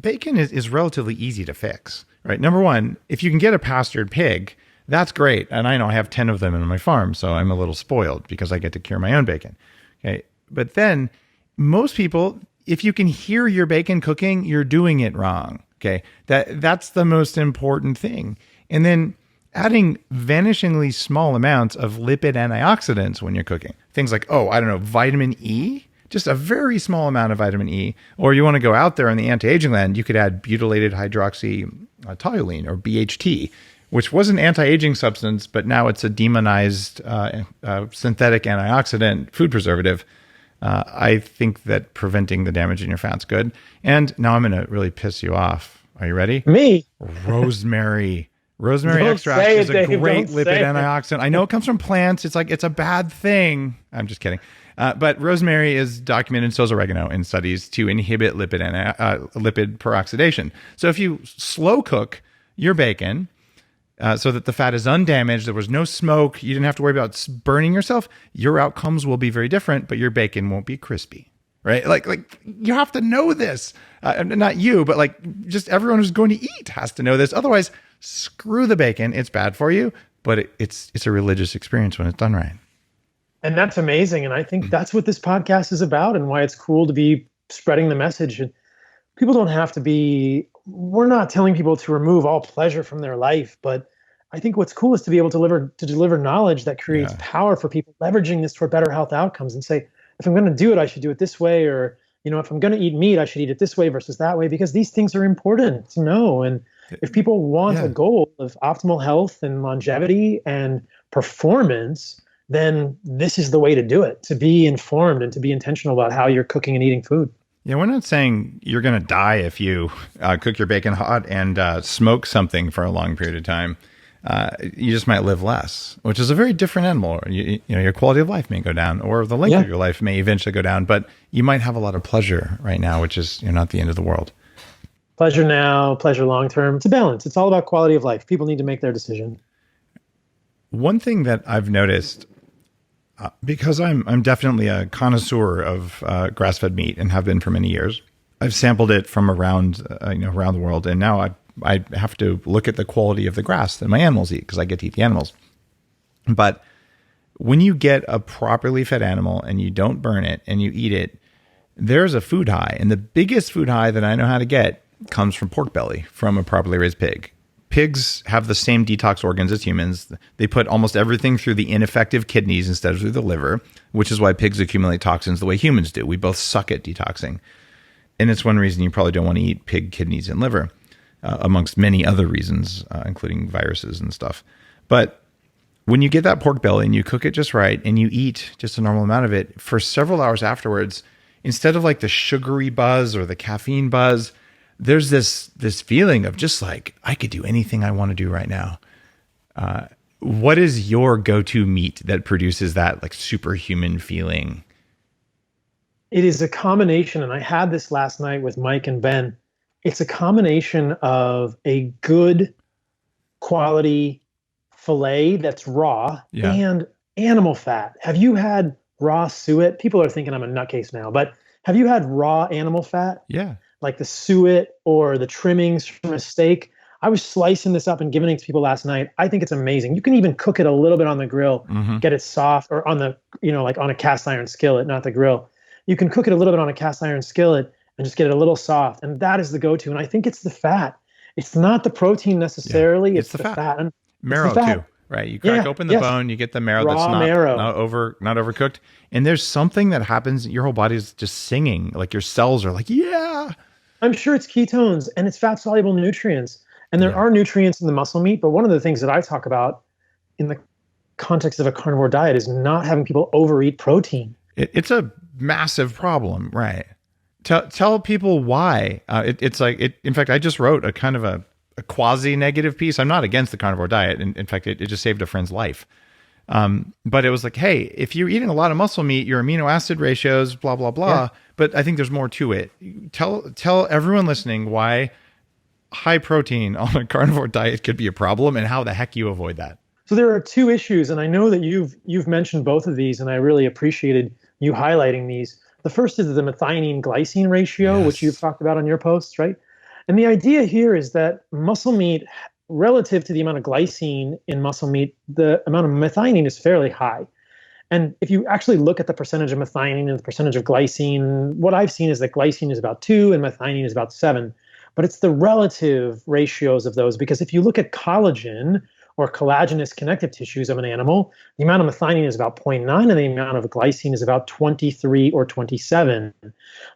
bacon is relatively easy to fix, right? Number one, if you can get a pastured pig, that's great. And I know I have 10 of them in my farm, so I'm a little spoiled because I get to cure my own bacon. Okay. But then most people, if you can hear your bacon cooking, you're doing it wrong. Okay. That's the most important thing. And then adding vanishingly small amounts of lipid antioxidants when you're cooking. Things like, vitamin E, just a very small amount of vitamin E. Or you want to go out there on the anti-aging land, you could add butylated hydroxytoluene or BHT, which was an anti-aging substance, but now it's a demonized synthetic antioxidant food preservative. I think that preventing the damage in your fat's good. And now I'm going to really piss you off. Are you ready? Me? Rosemary. Rosemary extract is a great lipid antioxidant. I know it comes from plants. It's like, it's a bad thing. I'm just kidding. But rosemary is documented, so is oregano, in studies to inhibit lipid peroxidation. So if you slow cook your bacon, so that the fat is undamaged, there was no smoke, you didn't have to worry about burning yourself, your outcomes will be very different, but your bacon won't be crispy, right? Like you have to know this. Not you, but just everyone who's going to eat has to know this. Otherwise, screw the bacon. It's bad for you, but it's a religious experience when it's done right. And that's amazing. And I think that's what this podcast is about, and why it's cool to be spreading the message. And people don't have to be, we're not telling people to remove all pleasure from their life, but I think what's cool is to be able to deliver knowledge that creates power for people, leveraging this for better health outcomes, and say, if I'm going to do it, I should do it this way. Or, if I'm going to eat meat, I should eat it this way versus that way, because these things are important to know. And if people want a goal of optimal health and longevity and performance, then this is the way to do it, to be informed and to be intentional about how you're cooking and eating food. Yeah, we're not saying you're going to die if you cook your bacon hot and smoke something for a long period of time. You just might live less, which is a very different animal. Your quality of life may go down, or the length of your life may eventually go down, but you might have a lot of pleasure right now, which is not the end of the world. Pleasure now, pleasure long term. It's a balance. It's all about quality of life. People need to make their decision. One thing that I've noticed, because I'm definitely a connoisseur of grass-fed meat and have been for many years, I've sampled it from around around the world, and now I have to look at the quality of the grass that my animals eat, because I get to eat the animals. But when you get a properly fed animal and you don't burn it and you eat it, there's a food high. And the biggest food high that I know how to get comes from pork belly from a properly raised pig. Pigs have the same detox organs as humans. They put almost everything through the ineffective kidneys instead of through the liver, which is why pigs accumulate toxins the way humans do. We both suck at detoxing. And it's one reason you probably don't want to eat pig kidneys and liver. Amongst many other reasons, including viruses and stuff. But when you get that pork belly and you cook it just right and you eat just a normal amount of it, for several hours afterwards, instead of like the sugary buzz or the caffeine buzz, there's this feeling of just like, I could do anything I want to do right now. What is your go-to meat that produces that like superhuman feeling? It is a combination, and I had this last night with Mike and Ben. It's a combination of a good quality filet that's raw and animal fat. Have you had raw suet? People are thinking I'm a nutcase now, but have you had raw animal fat? Yeah. Like the suet or the trimmings from a steak? I was slicing this up and giving it to people last night. I think it's amazing. You can even cook it a little bit on the grill, get it soft, or on the, like on a cast iron skillet, not the grill. You can cook it a little bit on a cast iron skillet and just get it a little soft. And that is the go-to. And I think it's the fat. It's not the protein necessarily. It's the fat. And marrow too, right? You crack open the bone, you get the marrow that's not overcooked. And there's something that happens. Your whole body's just singing. Like your cells are like, yeah. I'm sure it's ketones and it's fat soluble nutrients. And there are nutrients in the muscle meat, but one of the things that I talk about in the context of a carnivore diet is not having people overeat protein. It's a massive problem, right? Tell people why. It's like, in fact, I just wrote a kind of a quasi-negative piece. I'm not against the carnivore diet. In fact, it just saved a friend's life. But it was like, hey, if you're eating a lot of muscle meat, your amino acid ratios, blah, blah, blah. Yeah. But I think there's more to it. Tell everyone listening why high protein on a carnivore diet could be a problem and how the heck you avoid that. So there are two issues, and I know that you've mentioned both of these, and I really appreciated you highlighting these. The first is the methionine glycine ratio, which you've talked about on your posts, right? And the idea here is that muscle meat, relative to the amount of glycine in muscle meat, the amount of methionine is fairly high. And if you actually look at the percentage of methionine and the percentage of glycine, what I've seen is that glycine is about 2 and methionine is about 7. But it's the relative ratios of those, because if you look at collagen or collagenous connective tissues of an animal, the amount of methionine is about 0.9 and the amount of glycine is about 23 or 27.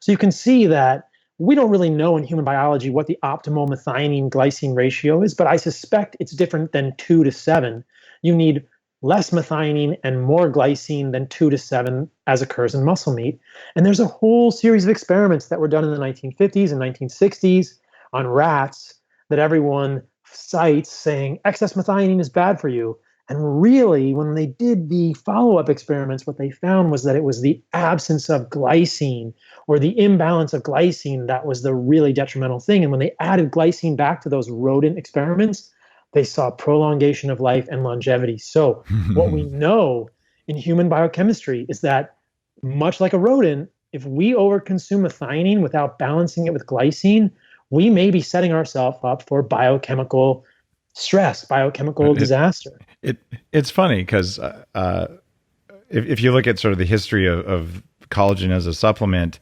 So you can see that we don't really know in human biology what the optimal methionine glycine ratio is, but I suspect it's different than 2 to 7. You need less methionine and more glycine than 2 to 7 as occurs in muscle meat. And there's a whole series of experiments that were done in the 1950s and 1960s on rats that everyone cites saying excess methionine is bad for you. And really, when they did the follow-up experiments, what they found was that it was the absence of glycine or the imbalance of glycine that was the really detrimental thing. And when they added glycine back to those rodent experiments, they saw prolongation of life and longevity. So what we know in human biochemistry is that, much like a rodent, if we overconsume methionine without balancing it with glycine, we may be setting ourselves up for biochemical stress, biochemical disaster. It's funny because if you look at sort of the history of collagen as a supplement,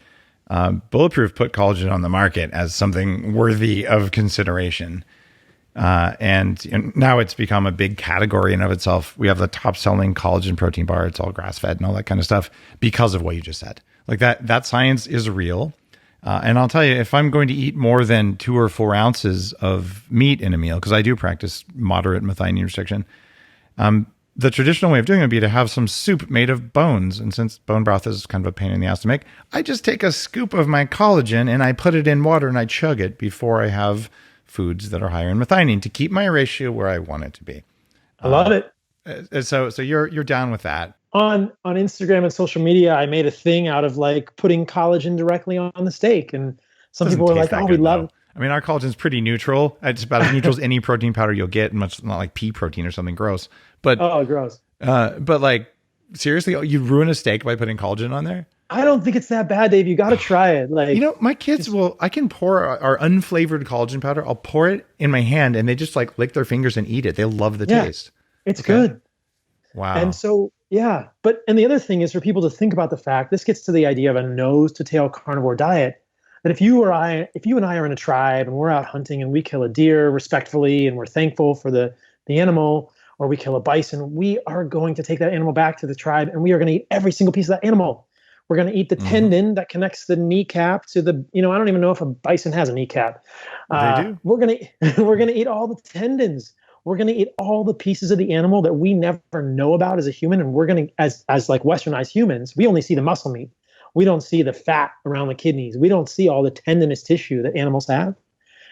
Bulletproof put collagen on the market as something worthy of consideration. And now it's become a big category in of itself. We have the top selling collagen protein bar. It's all grass fed and all that kind of stuff because of what you just said. Like that science is real. And I'll tell you, if I'm going to eat more than 2 or 4 ounces of meat in a meal, because I do practice moderate methionine restriction, the traditional way of doing it would be to have some soup made of bones. And since bone broth is kind of a pain in the ass to make, I just take a scoop of my collagen and I put it in water and I chug it before I have foods that are higher in methionine to keep my ratio where I want it to be. I love it. So you're down with that. On Instagram and social media, I made a thing out of like putting collagen directly on the steak. And some people were like, oh, we love it. I mean, our collagen's pretty neutral. It's about as neutral as any protein powder you'll get, much not like pea protein or something gross. But gross. But like, seriously, you'd ruin a steak by putting collagen on there? I don't think it's that bad, Dave. You got to try it. Like, my kids I can pour our unflavored collagen powder. I'll pour it in my hand and they just like lick their fingers and eat it. They love the taste. It's good. Wow. And so, and the other thing is for people to think about the fact, this gets to the idea of a nose to tail carnivore diet, that if you and I are in a tribe and we're out hunting and we kill a deer respectfully and we're thankful for the animal, or we kill a bison, we are going to take that animal back to the tribe and we are going to eat every single piece of that animal. We're going to eat the tendon that connects the kneecap to the, I don't even know if a bison has a kneecap. They do. We're going to eat all the tendons. We're going to eat all the pieces of the animal that we never know about as a human. And we're going to, as like westernized humans, we only see the muscle meat. We don't see the fat around the kidneys. We don't see all the tendinous tissue that animals have.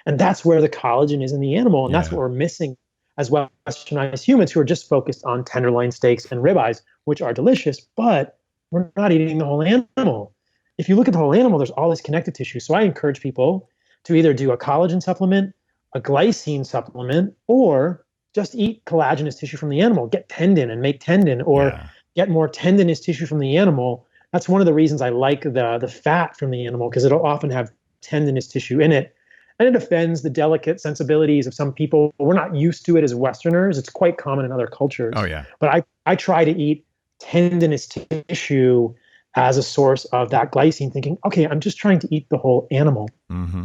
And that's where the collagen is in the animal. And that's what we're missing as Westernized humans who are just focused on tenderloin steaks and ribeyes, which are delicious, but we're not eating the whole animal. If you look at the whole animal, there's all this connective tissue. So I encourage people to either do a collagen supplement, a glycine supplement, or just eat collagenous tissue from the animal. Get tendon and make tendon, or get more tendinous tissue from the animal. That's one of the reasons I like the fat from the animal, because it'll often have tendinous tissue in it. And it offends the delicate sensibilities of some people. We're not used to it as Westerners. It's quite common in other cultures. Oh, yeah. But I try to eat tendinous tissue as a source of that glycine, thinking, okay, I'm just trying to eat the whole animal. Mm-hmm.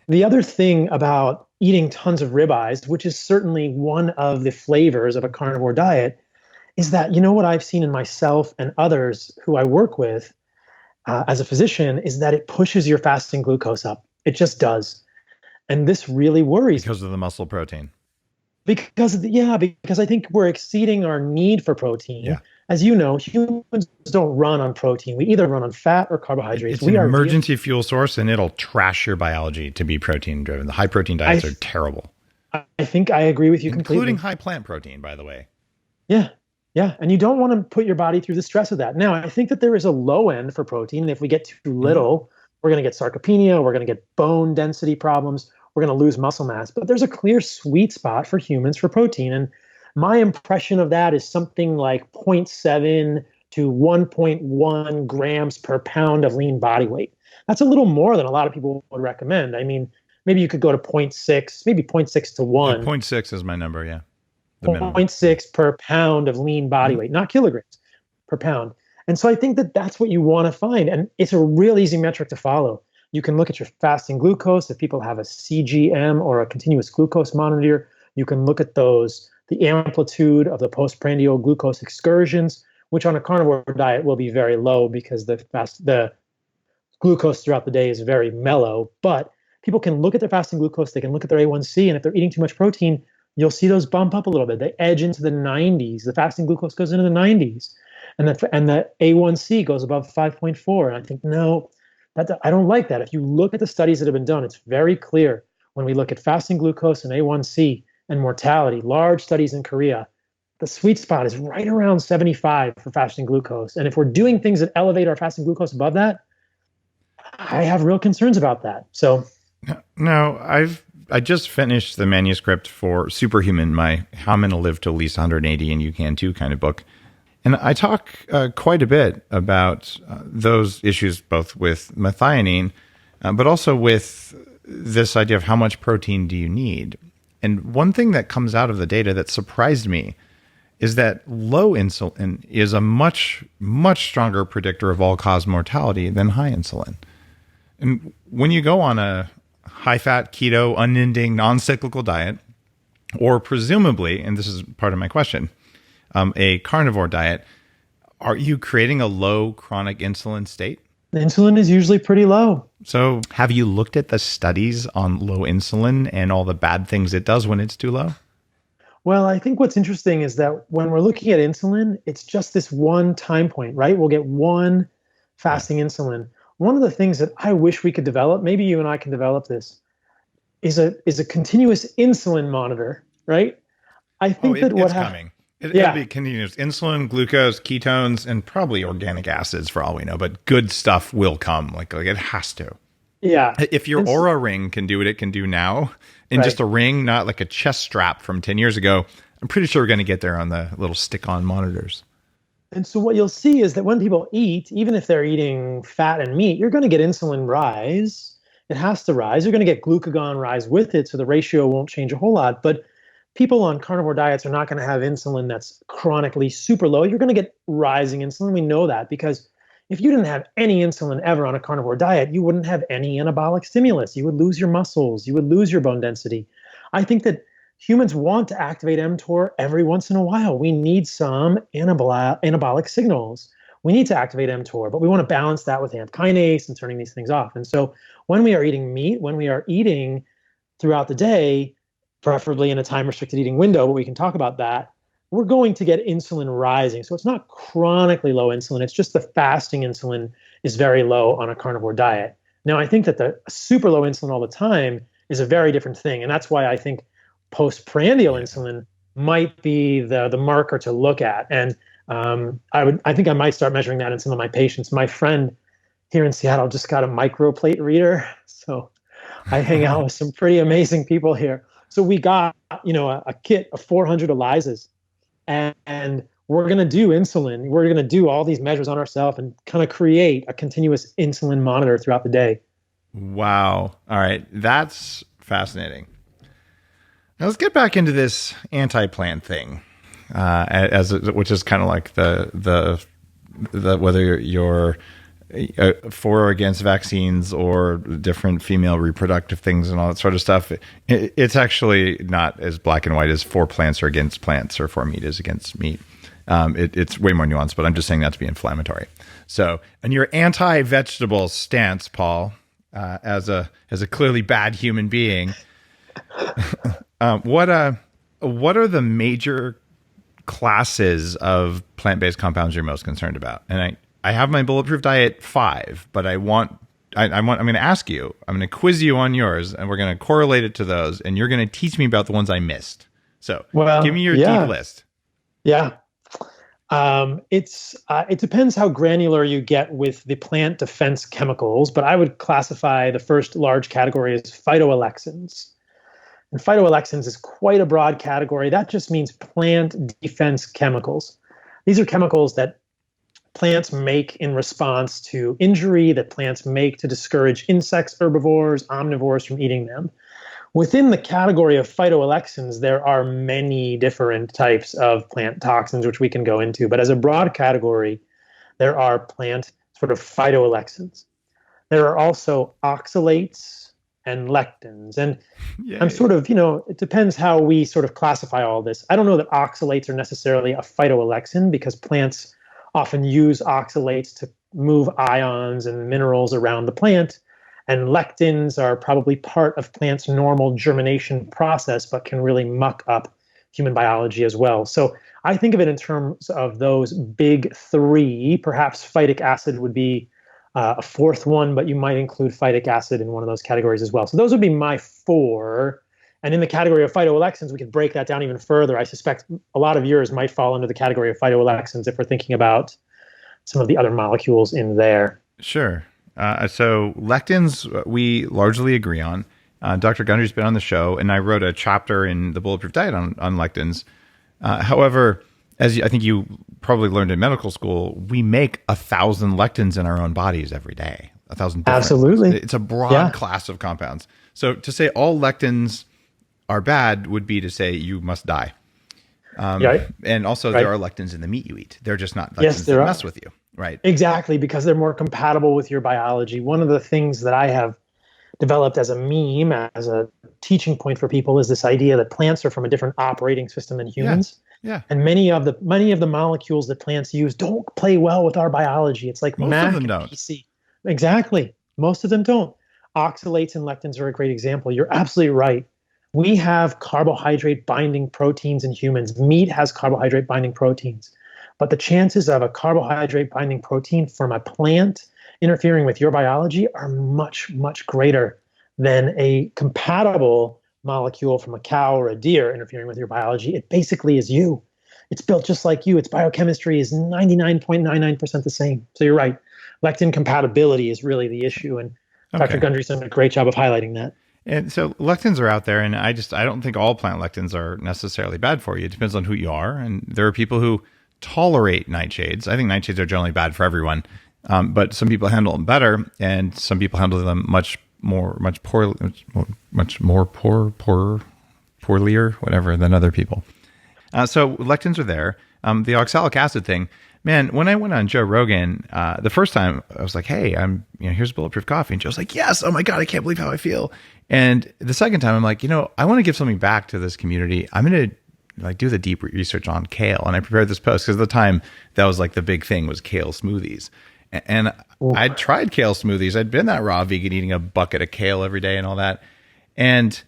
The other thing about eating tons of ribeyes, which is certainly one of the flavors of a carnivore diet, is that, you know, what I've seen in myself and others who I work with as a physician is that it pushes your fasting glucose up. It just does. And this really worries me. Because of the muscle protein. Because I think we're exceeding our need for protein. Yeah. As you know, humans don't run on protein. We either run on fat or carbohydrates. It's an emergency fuel source, and it'll trash your biology to be protein driven. The high protein diets are terrible. I think I agree with you completely. Including high plant protein, by the way. Yeah. Yeah. And you don't want to put your body through the stress of that. Now, I think that there is a low end for protein. And if we get too little, we're going to get sarcopenia. We're going to get bone density problems. We're going to lose muscle mass. But there's a clear sweet spot for humans for protein. And my impression of that is something like 0.7 to 1.1 grams per pound of lean body weight. That's a little more than a lot of people would recommend. I mean, maybe you could go to 0.6, maybe 0.6 to 1. 0.6 is my number, yeah. 0.6 per pound of lean body weight, not kilograms, per pound. And so I think that that's what you want to find. And it's a real easy metric to follow. You can look at your fasting glucose. If people have a CGM or a continuous glucose monitor, you can look at those, the amplitude of the postprandial glucose excursions, which on a carnivore diet will be very low because the glucose throughout the day is very mellow. But people can look at their fasting glucose, they can look at their A1C, and if they're eating too much protein, you'll see those bump up a little bit. They edge into the 90s. The fasting glucose goes into the 90s. And the A1C goes above 5.4. And I think, no, I don't like that. If you look at the studies that have been done, it's very clear when we look at fasting glucose and A1C and mortality, large studies in Korea, the sweet spot is right around 75 for fasting glucose. And if we're doing things that elevate our fasting glucose above that, I have real concerns about that. So no, I just finished the manuscript for Superhuman, my How I'm Going to Live to at least 180 and You Can Too kind of book. And I talk quite a bit about those issues, both with methionine, but also with this idea of how much protein do you need. And one thing that comes out of the data that surprised me is that low insulin is a much, much stronger predictor of all-cause mortality than high insulin. And when you go on a high-fat, keto, unending, non-cyclical diet, or presumably, and this is part of my question, a carnivore diet, are you creating a low chronic insulin state? The insulin is usually pretty low. So have you looked at the studies on low insulin and all the bad things it does when it's too low? Well, I think what's interesting is that when we're looking at insulin, it's just this one time point, right? We'll get one fasting insulin. One of the things that I wish we could develop, maybe you and I can develop this, is a continuous insulin monitor, right? I think it's coming. It'll be continuous insulin, glucose, ketones, and probably organic acids for all we know, but good stuff will come. Like it has to. Yeah. If your Oura ring can do what it can do now, in just a ring, not like a chest strap from 10 years ago, I'm pretty sure we're going to get there on the little stick-on monitors. And so what you'll see is that when people eat, even if they're eating fat and meat, you're going to get insulin rise. It has to rise. You're going to get glucagon rise with it, so the ratio won't change a whole lot. But people on carnivore diets are not going to have insulin that's chronically super low. You're going to get rising insulin. We know that because if you didn't have any insulin ever on a carnivore diet, you wouldn't have any anabolic stimulus. You would lose your muscles. You would lose your bone density. I think that humans want to activate mTOR every once in a while. We need some anabolic signals. We need to activate mTOR, but we want to balance that with AMP kinase and turning these things off. And so when we are eating meat, when we are eating throughout the day, preferably in a time-restricted eating window, but we can talk about that, we're going to get insulin rising. So it's not chronically low insulin. It's just the fasting insulin is very low on a carnivore diet. Now, I think that the super low insulin all the time is a very different thing. And that's why I think postprandial insulin might be the marker to look at. And I think I might start measuring that in some of my patients. My friend here in Seattle just got a microplate reader. So I hang out with some pretty amazing people here. So we got, a kit of 400 ELISAs, and we're going to do insulin. We're going to do all these measures on ourselves and kind of create a continuous insulin monitor throughout the day. Wow. All right. That's fascinating. Now let's get back into this anti-plant thing, which is kind of like the whether you're for or against vaccines or different female reproductive things and all that sort of stuff. It's actually not as black and white as for plants or against plants or for meat is against meat. It's way more nuanced, but I'm just saying that to be inflammatory. So, and your anti-vegetable stance, Paul, as a clearly bad human being, what are the major classes of plant-based compounds you're most concerned about? And I have my Bulletproof Diet 5, but I'm going to ask you, I'm going to quiz you on yours, and we're going to correlate it to those, and you're going to teach me about the ones I missed. So give me your deep list. Yeah. It depends how granular you get with the plant defense chemicals, but I would classify the first large category as phytoalexins. And phytoalexins is quite a broad category. That just means plant defense chemicals. These are chemicals that plants make in response to injury, that plants make to discourage insects, herbivores, omnivores from eating them. Within the category of phytoalexins, there are many different types of plant toxins, which we can go into. But as a broad category, there are plant sort of phytoalexins. There are also oxalates and lectins. And I'm sort of, it depends how we sort of classify all this. I don't know that oxalates are necessarily a phytoalexin because plants often use oxalates to move ions and minerals around the plant. And lectins are probably part of plants' normal germination process, but can really muck up human biology as well. So I think of it in terms of those big three. Perhaps phytic acid would be a fourth one, but you might include phytic acid in one of those categories as well. So those would be my four. And in the category of phytoalexins, we could break that down even further. I suspect a lot of yours might fall into the category of phytoalexins if we're thinking about some of the other molecules in there. Sure. So lectins, we largely agree on. Dr. Gundry's been on the show, and I wrote a chapter in the Bulletproof Diet on lectins. However, as I think you probably learned in medical school, we make 1,000 lectins in our own bodies every day. 1,000 different. Absolutely. It's a broad class of compounds. So to say all lectins are bad would be to say you must die. And also there are lectins in the meat you eat. They're just not lectins that mess with you. Right. Exactly, because they're more compatible with your biology. One of the things that I have developed as a meme, as a teaching point for people, is this idea that plants are from a different operating system than humans. Yeah. And many of the molecules that plants use don't play well with our biology. It's like most Mac of them and don't. PC. Exactly. Most of them don't. Oxalates and lectins are a great example. You're absolutely right. We have carbohydrate binding proteins in humans. Meat has carbohydrate binding proteins. But the chances of a carbohydrate binding protein from a plant interfering with your biology are much, much greater than a compatible molecule from a cow or a deer interfering with your biology. It basically is you. It's built just like you. Its biochemistry is 99.99% the same. So you're right. Lectin compatibility is really the issue. And Dr. Gundry's done a great job of highlighting that. And so lectins are out there, and I don't think all plant lectins are necessarily bad for you. It depends on who you are. And there are people who tolerate nightshades. I think nightshades are generally bad for everyone, but some people handle them better, and some people handle them much more poorlier, whatever, than other people. So lectins are there. The oxalic acid thing, man. When I went on Joe Rogan the first time, I was like, "Hey, here's Bulletproof Coffee," and Joe's like, "Yes, oh my god, I can't believe how I feel." And the second time, I'm like, I want to give something back to this community. I'm going to do the deep research on kale. And I prepared this post because at the time that was like the big thing was kale smoothies. And I'd tried kale smoothies. I'd been that raw vegan eating a bucket of kale every day and all that. And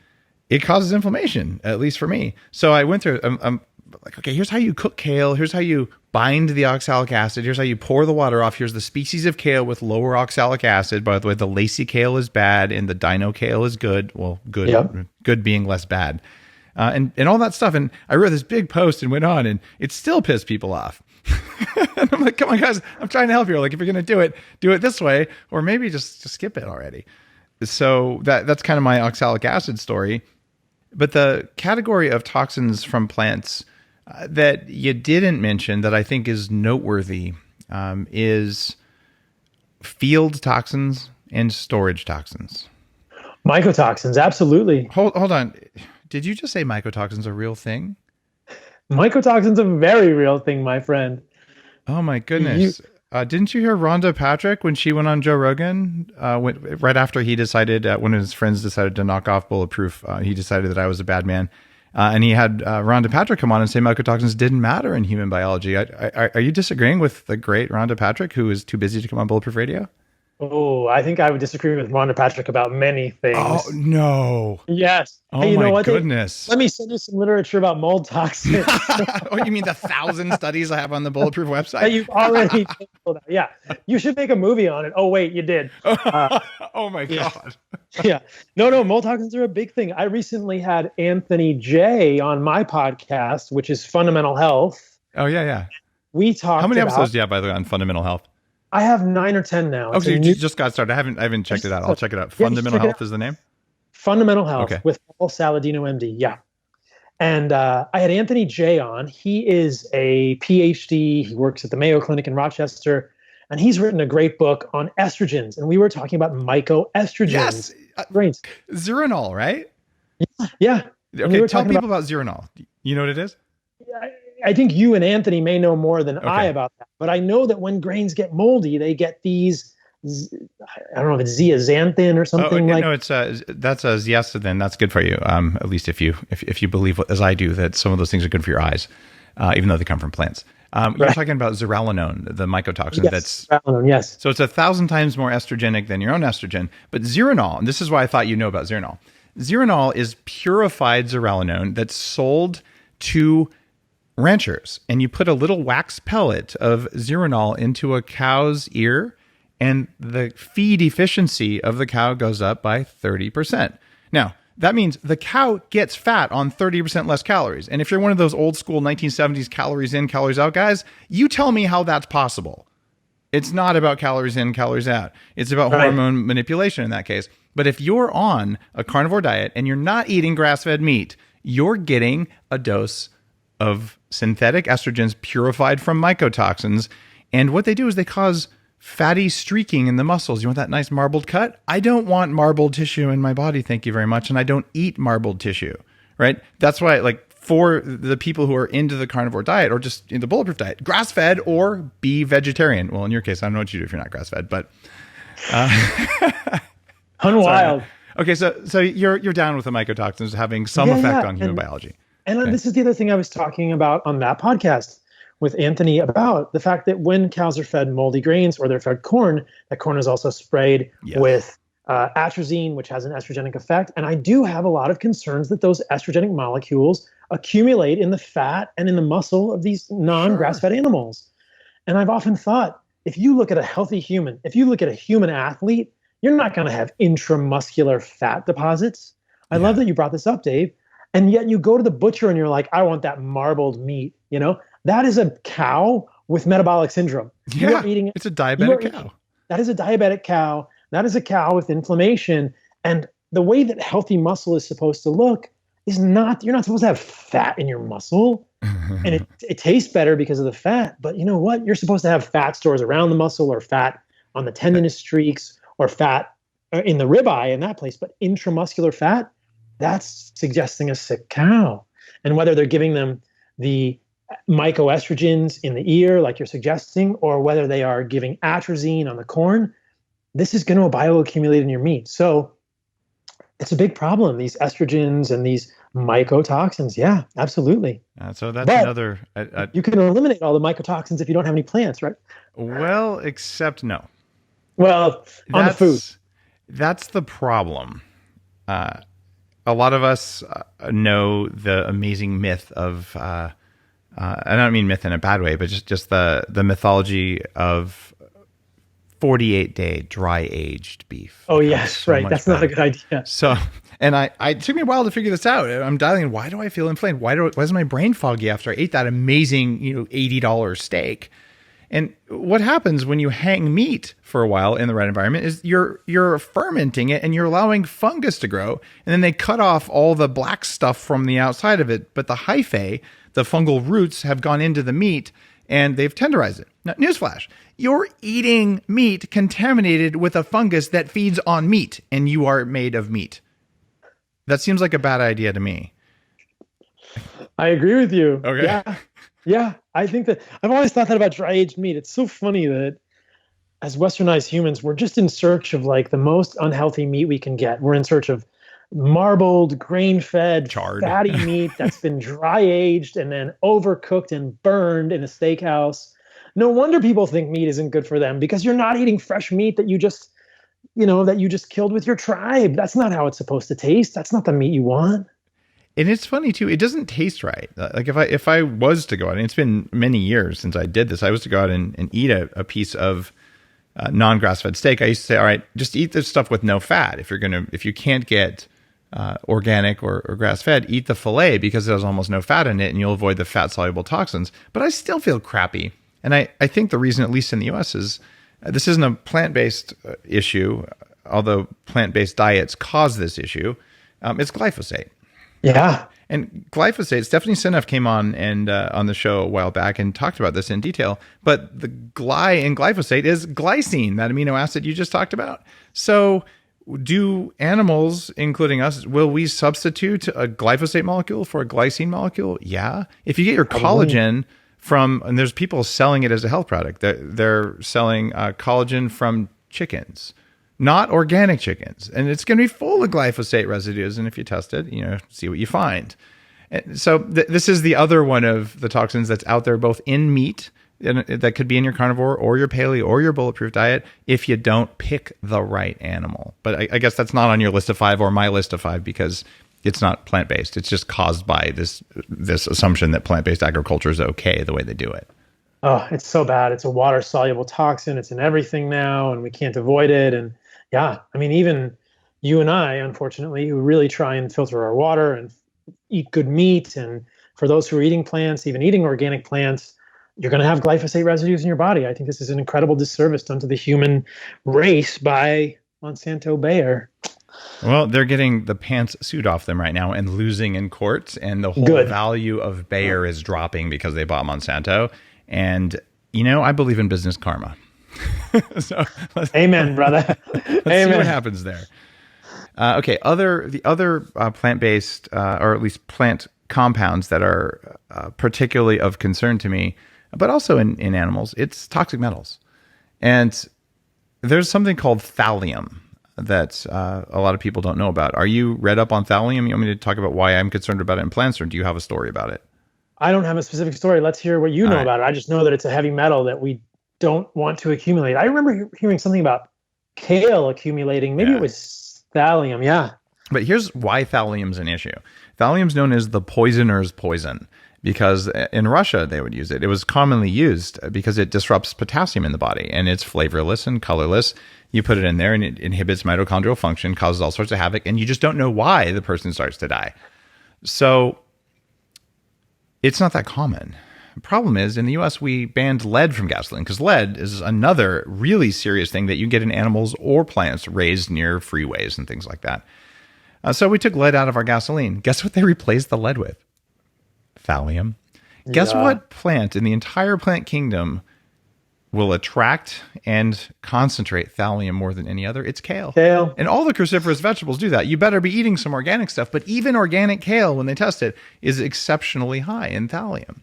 it causes inflammation, at least for me. So I went through, like, okay, here's how you cook kale. Here's how you bind the oxalic acid. Here's how you pour the water off. Here's the species of kale with lower oxalic acid. By the way, the lacy kale is bad and the dino kale is good. Well, good, Yep. good being less bad. And all that stuff. And I wrote this big post and went on, and it still pissed people off. And I'm like, come on, guys, I'm trying to help you. Like, if you're going to do it this way, or maybe just skip it already. So that's kind of my oxalic acid story. But the category of toxins from plants that you didn't mention that I think is noteworthy is field toxins and storage toxins. Mycotoxins, absolutely. Hold on. Did you just say mycotoxins are a real thing? Mycotoxins a very real thing, my friend. Oh my goodness. Didn't you hear Rhonda Patrick when she went on Joe Rogan? Right after he decided, one of his friends decided to knock off Bulletproof, he decided that I was a bad man. And he had Rhonda Patrick come on and say mycotoxins didn't matter in human biology. Are you disagreeing with the great Rhonda Patrick, who is too busy to come on Bulletproof Radio? Oh, I think I would disagree with Rhonda Patrick about many things. Oh, no. Yes. Oh, hey, you my know what? goodness. Let me send you some literature about mold toxins. Oh, you mean the 1,000 studies I have on the Bulletproof website? that you've already told. Yeah. You should make a movie on it. Oh, wait, you did. Oh, my God. Yeah. No, mold toxins are a big thing. I recently had Anthony J on my podcast, which is Fundamental Health. Oh, yeah. We talked How many about, episodes do you have, by the way, on fundamental health? I have 9 or 10 now. Oh, so you just got started. I haven't checked it out. I'll check it out. Fundamental Health is the name? Fundamental Health Okay. with Dr Saladino, MD. Yeah. And I had Anthony J on. He is a PhD. He works at the Mayo Clinic in Rochester. And he's written a great book on estrogens. And we were talking about mycoestrogens. Yes. Grains. Zeranol, right? Yeah. Okay, tell people about Zeranol. You know what it is? I think you and Anthony may know more than I Okay. about that. But I know that when grains get moldy, they get these, I don't know if it's zeaxanthin or something like. No, it's that's a zeaxanthin. That's good for you. At least if you believe, as I do, that some of those things are good for your eyes, even though they come from plants. You're talking about zearalenone, the mycotoxin. Yes, zearalenone, yes. So it's 1,000 times more estrogenic than your own estrogen. But Zeranol, and this is why I thought you know about Zeranol. Zeranol is purified zearalenone that's sold to ranchers, and you put a little wax pellet of Zeranol into a cow's ear, and the feed efficiency of the cow goes up by 30%. Now, that means the cow gets fat on 30% less calories. And if you're one of those old school 1970s calories in, calories out guys, you tell me how that's possible. It's not about calories in, calories out. It's about hormone manipulation in that case. But if you're on a carnivore diet and you're not eating grass-fed meat, you're getting a dose of synthetic estrogens purified from mycotoxins. And what they do is they cause fatty streaking in the muscles. You want that nice marbled cut? I don't want marbled tissue in my body, thank you very much. And I don't eat marbled tissue, right? That's why, like, for the people who are into the carnivore diet or just in the Bulletproof diet, grass-fed or be vegetarian. Well, in your case, I don't know what you do if you're not grass-fed, but... Unwild. Okay, so you're down with the mycotoxins having some effect on human biology. And this is the other thing I was talking about on that podcast with Anthony about the fact that when cows are fed moldy grains or they're fed corn, that corn is also sprayed with atrazine, which has an estrogenic effect. And I do have a lot of concerns that those estrogenic molecules accumulate in the fat and in the muscle of these non-grass-fed animals. And I've often thought, if you look at a healthy human, if you look at a human athlete, you're not going to have intramuscular fat deposits. I love that you brought this up, Dave. And yet you go to the butcher and you're like, I want that marbled meat. You know, that is a cow with metabolic syndrome. Yeah, it's a diabetic cow. That is a diabetic cow. That is a cow with inflammation. And the way that healthy muscle is supposed to look is not, you're not supposed to have fat in your muscle. And it tastes better because of the fat. But you know what? You're supposed to have fat stores around the muscle or fat on the tendinous streaks or fat in the ribeye in that place. But intramuscular fat, that's suggesting a sick cow. And whether they're giving them the mycoestrogens in the ear, like you're suggesting, or whether they are giving atrazine on the corn, this is going to bioaccumulate in your meat. So it's a big problem, these estrogens and these mycotoxins. Yeah, absolutely. So that's another... you can eliminate all the mycotoxins if you don't have any plants, right? Well, except no. Well, on the food. That's the problem. A lot of us know the amazing myth of I don't mean myth in a bad way, but just the mythology of 48-day dry aged beef. Oh yes, so right. That's not a good idea. So, and it took me a while to figure this out. I'm dialing, why do I feel inflamed? Why is my brain foggy after I ate that amazing, $80 steak? And what happens when you hang meat for a while in the right environment is you're fermenting it and you're allowing fungus to grow. And then they cut off all the black stuff from the outside of it. But the hyphae, the fungal roots, have gone into the meat and they've tenderized it. Now, newsflash, you're eating meat contaminated with a fungus that feeds on meat, and you are made of meat. That seems like a bad idea to me. I agree with you. Okay. Yeah. I think that I've always thought that about dry aged meat. It's so funny that as westernized humans, we're just in search of like the most unhealthy meat we can get. We're in search of marbled, grain-fed, charred, fatty meat that's been dry aged and then overcooked and burned in a steakhouse. No wonder people think meat isn't good for them, because you're not eating fresh meat that you just killed with your tribe. That's not how it's supposed to taste. That's not the meat you want. And it's funny too, it doesn't taste right. Like if I was to go out, and it's been many years since I did this, I was to go out and eat a piece of non-grass-fed steak, I used to say, all right, just eat this stuff with no fat. If you can't get organic or grass-fed, eat the filet because there's almost no fat in it and you'll avoid the fat-soluble toxins. But I still feel crappy. And I think the reason, at least in the US, is this isn't a plant-based issue, although plant-based diets cause this issue. It's glyphosate. Yeah. And glyphosate, Stephanie Seneff came on on the show a while back and talked about this in detail. But the gly in glyphosate is glycine, that amino acid you just talked about. So do animals, including us, will we substitute a glyphosate molecule for a glycine molecule? Yeah. If you get your collagen from, and there's people selling it as a health product, they're selling collagen from chickens, not organic chickens. And it's going to be full of glyphosate residues. And if you test it, see what you find. And so this is the other one of the toxins that's out there, both in meat, and that could be in your carnivore or your paleo or your bulletproof diet if you don't pick the right animal. But I guess that's not on your list of 5 or my list of 5 because it's not plant-based. It's just caused by this assumption that plant-based agriculture is okay the way they do it. Oh, it's so bad. It's a water-soluble toxin. It's in everything now, and we can't avoid it. And yeah, I mean, even you and I, unfortunately, who really try and filter our water and eat good meat, and for those who are eating plants, even eating organic plants, you're going to have glyphosate residues in your body. I think this is an incredible disservice done to the human race by Monsanto Bayer. Well, they're getting the pants suit off them right now and losing in courts, and the whole value of Bayer is dropping because they bought Monsanto. And, I believe in business karma. So amen, brother. Let's see what happens there. Okay, the other plant-based, or at least plant compounds that are particularly of concern to me, but also in animals, it's toxic metals. And there's something called thallium that a lot of people don't know about. Are you read up on thallium? You want me to talk about why I'm concerned about it in plants, or do you have a story about it? I don't have a specific story. Let's hear what you know about it. I just know that it's a heavy metal that we don't want to accumulate. I remember hearing something about kale accumulating. Maybe it was thallium. Yeah. But here's why thallium's an issue. Thallium's known as the poisoner's poison because in Russia they would use it. It was commonly used because it disrupts potassium in the body, and it's flavorless and colorless. You put it in there and it inhibits mitochondrial function, causes all sorts of havoc, and you just don't know why the person starts to die. So it's not that common. The problem is, in the US, we banned lead from gasoline because lead is another really serious thing that you get in animals or plants raised near freeways and things like that. So we took lead out of our gasoline. Guess what they replaced the lead with? Thallium. Guess what plant in the entire plant kingdom will attract and concentrate thallium more than any other? It's kale. Kale. And all the cruciferous vegetables do that. You better be eating some organic stuff, but even organic kale, when they test it, is exceptionally high in thallium.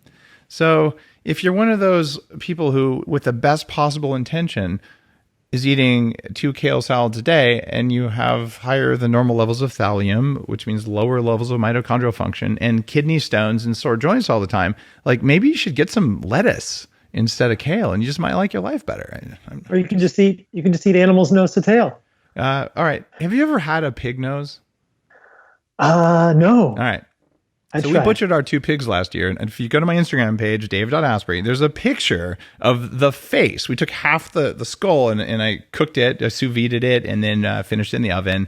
So if you're one of those people who, with the best possible intention, is eating 2 kale salads a day and you have higher than normal levels of thallium, which means lower levels of mitochondrial function, and kidney stones and sore joints all the time, like maybe you should get some lettuce instead of kale, and you just might like your life better. Or you can just eat animal's nose to tail. All right. Have you ever had a pig nose? No. All right. So we butchered our 2 pigs last year. And if you go to my Instagram page, dave.asprey, there's a picture of the face. We took half the skull and I cooked it, I sous vide'd it, and then finished it in the oven.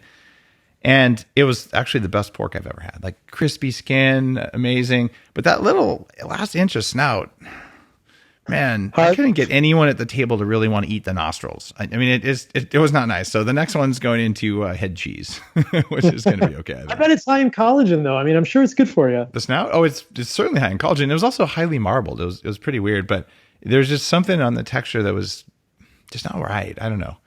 And it was actually the best pork I've ever had. Like crispy skin, amazing. But that little last inch of snout, man, I couldn't get anyone at the table to really want to eat the nostrils. I mean, it was not nice. So the next one's going into head cheese, which is going to be okay. I bet it's high in collagen, though. I mean, I'm sure it's good for you. The snout? Oh, it's certainly high in collagen. It was also highly marbled. It was pretty weird, but there's just something on the texture that was just not right. I don't know.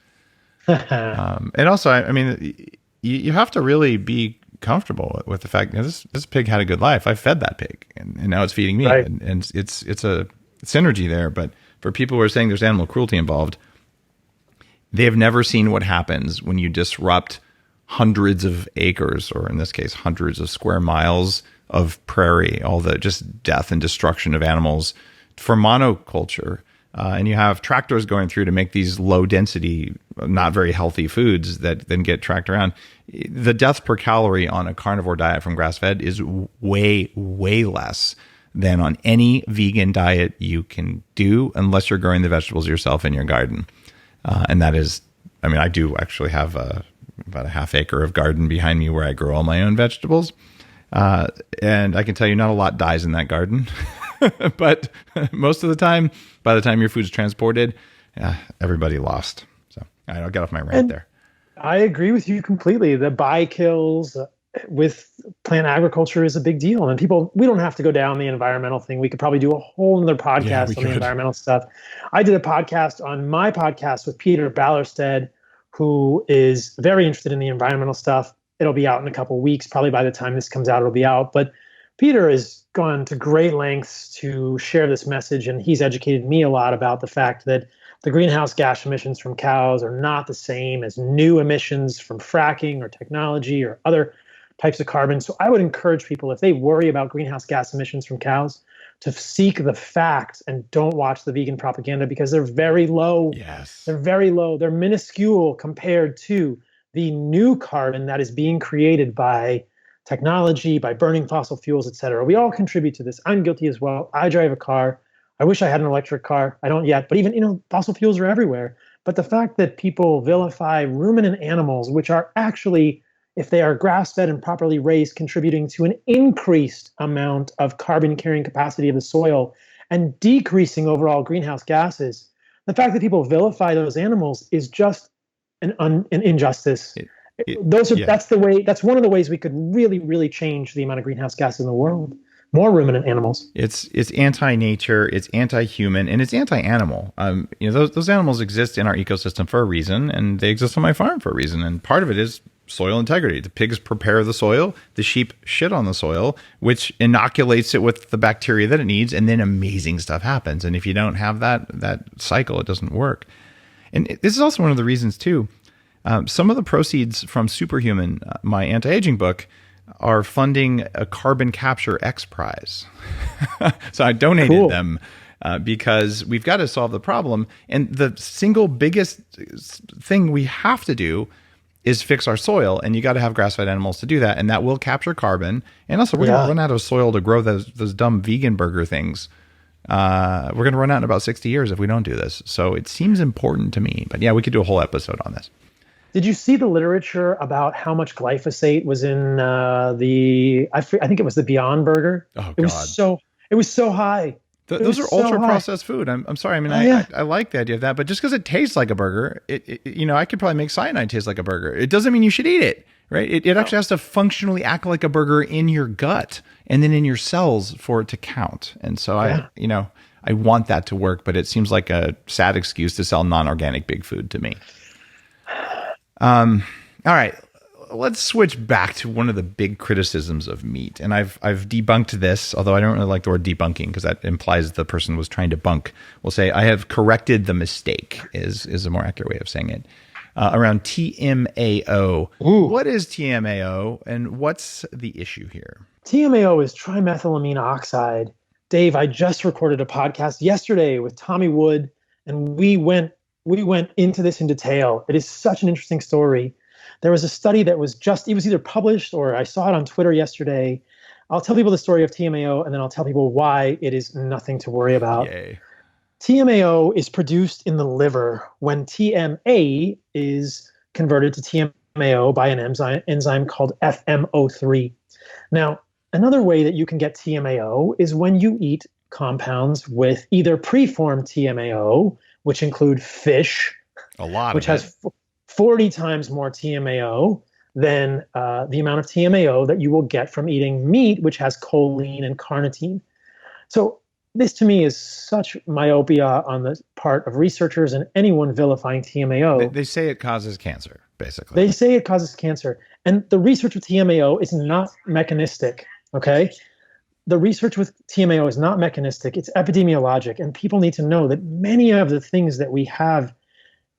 And also, I mean, you have to really be comfortable with the fact that this pig had a good life. I fed that pig, and now it's feeding me, right. and it's a synergy there. But for people who are saying there's animal cruelty involved, they have never seen what happens when you disrupt hundreds of acres, or in this case, hundreds of square miles of prairie, all the just death and destruction of animals for monoculture. And you have tractors going through to make these low density, not very healthy foods that then get tracked around. The death per calorie on a carnivore diet from grass-fed is way, way less than on any vegan diet you can do, unless you're growing the vegetables yourself in your garden. And that is, I mean, I do actually have about a half acre of garden behind me where I grow all my own vegetables. And I can tell you not a lot dies in that garden. But most of the time, by the time your food's transported, everybody lost. So all right, I'll get off my rant there. I agree with you completely. The buy kills with plant agriculture is a big deal. And we don't have to go down the environmental thing. We could probably do a whole other podcast on the environmental stuff. I did a podcast on my podcast with Peter Ballerstedt, who is very interested in the environmental stuff. It'll be out in a couple of weeks. Probably by the time this comes out, it'll be out. But Peter has gone to great lengths to share this message, and he's educated me a lot about the fact that the greenhouse gas emissions from cows are not the same as new emissions from fracking or technology or other types of carbon. So I would encourage people, if they worry about greenhouse gas emissions from cows, to seek the facts and don't watch the vegan propaganda, because they're very low. Yes. They're very low. They're minuscule compared to the new carbon that is being created by technology, by burning fossil fuels, et cetera. We all contribute to this. I'm guilty as well. I drive a car. I wish I had an electric car. I don't yet, but even, fossil fuels are everywhere. But the fact that people vilify ruminant animals, which are actually, if they are grass-fed and properly raised, contributing to an increased amount of carbon carrying capacity of the soil and decreasing overall greenhouse gases, the fact that people vilify those animals is just an injustice. That's one of the ways we could really, really change the amount of greenhouse gases in the world. More ruminant animals. It's anti-nature, it's anti-human, and it's anti-animal. Those animals exist in our ecosystem for a reason, and they exist on my farm for a reason. And part of it is soil integrity. The pigs prepare the soil, the sheep shit on the soil, which inoculates it with the bacteria that it needs, and then amazing stuff happens. And if you don't have that cycle, it doesn't work. And this is also one of the reasons too. Some of the proceeds from Superhuman, my anti-aging book, are funding a carbon capture X Prize. So I donated them because we've got to solve the problem. And the single biggest thing we have to do is fix our soil. And you got to have grass-fed animals to do that. And that will capture carbon. And also, we're going to run out of soil to grow those dumb vegan burger things. We're going to run out in about 60 years if we don't do this. So it seems important to me. But yeah, we could do a whole episode on this. Did you see the literature about how much glyphosate was in I think it was the Beyond Burger? Oh, God. It was so high. Those are ultra processed food. I'm sorry. I mean, I like the idea of that, but just because it tastes like a burger, I could probably make cyanide taste like a burger. It doesn't mean you should eat it, right? It actually has to functionally act like a burger in your gut and then in your cells for it to count. And so I want that to work, but it seems like a sad excuse to sell non-organic big food to me. All right, let's switch back to one of the big criticisms of meat. And I've debunked this, although I don't really like the word debunking because that implies the person was trying to bunk. We'll say I have corrected the mistake is a more accurate way of saying it. Around TMAO. Ooh. What is TMAO and what's the issue here? TMAO is trimethylamine oxide. Dave, I just recorded a podcast yesterday with Tommy Wood, and we went into this in detail. It is such an interesting story. There was a study that was it was either published or I saw it on Twitter yesterday, I'll tell people the story of TMAO, and then I'll tell people why it is nothing to worry about. Yay. TMAO is produced in the liver when TMA is converted to TMAO by an enzyme called FMO3. Now, another way that you can get TMAO is when you eat compounds with either preformed TMAO, which include fish, which has 40 times more TMAO than the amount of TMAO that you will get from eating meat, which has choline and carnitine. So this to me is such myopia on the part of researchers and anyone vilifying TMAO. They say it causes cancer, basically. They say it causes cancer. And the research with TMAO is not mechanistic, okay? The research with TMAO is not mechanistic, it's epidemiologic. And people need to know that many of the things that we have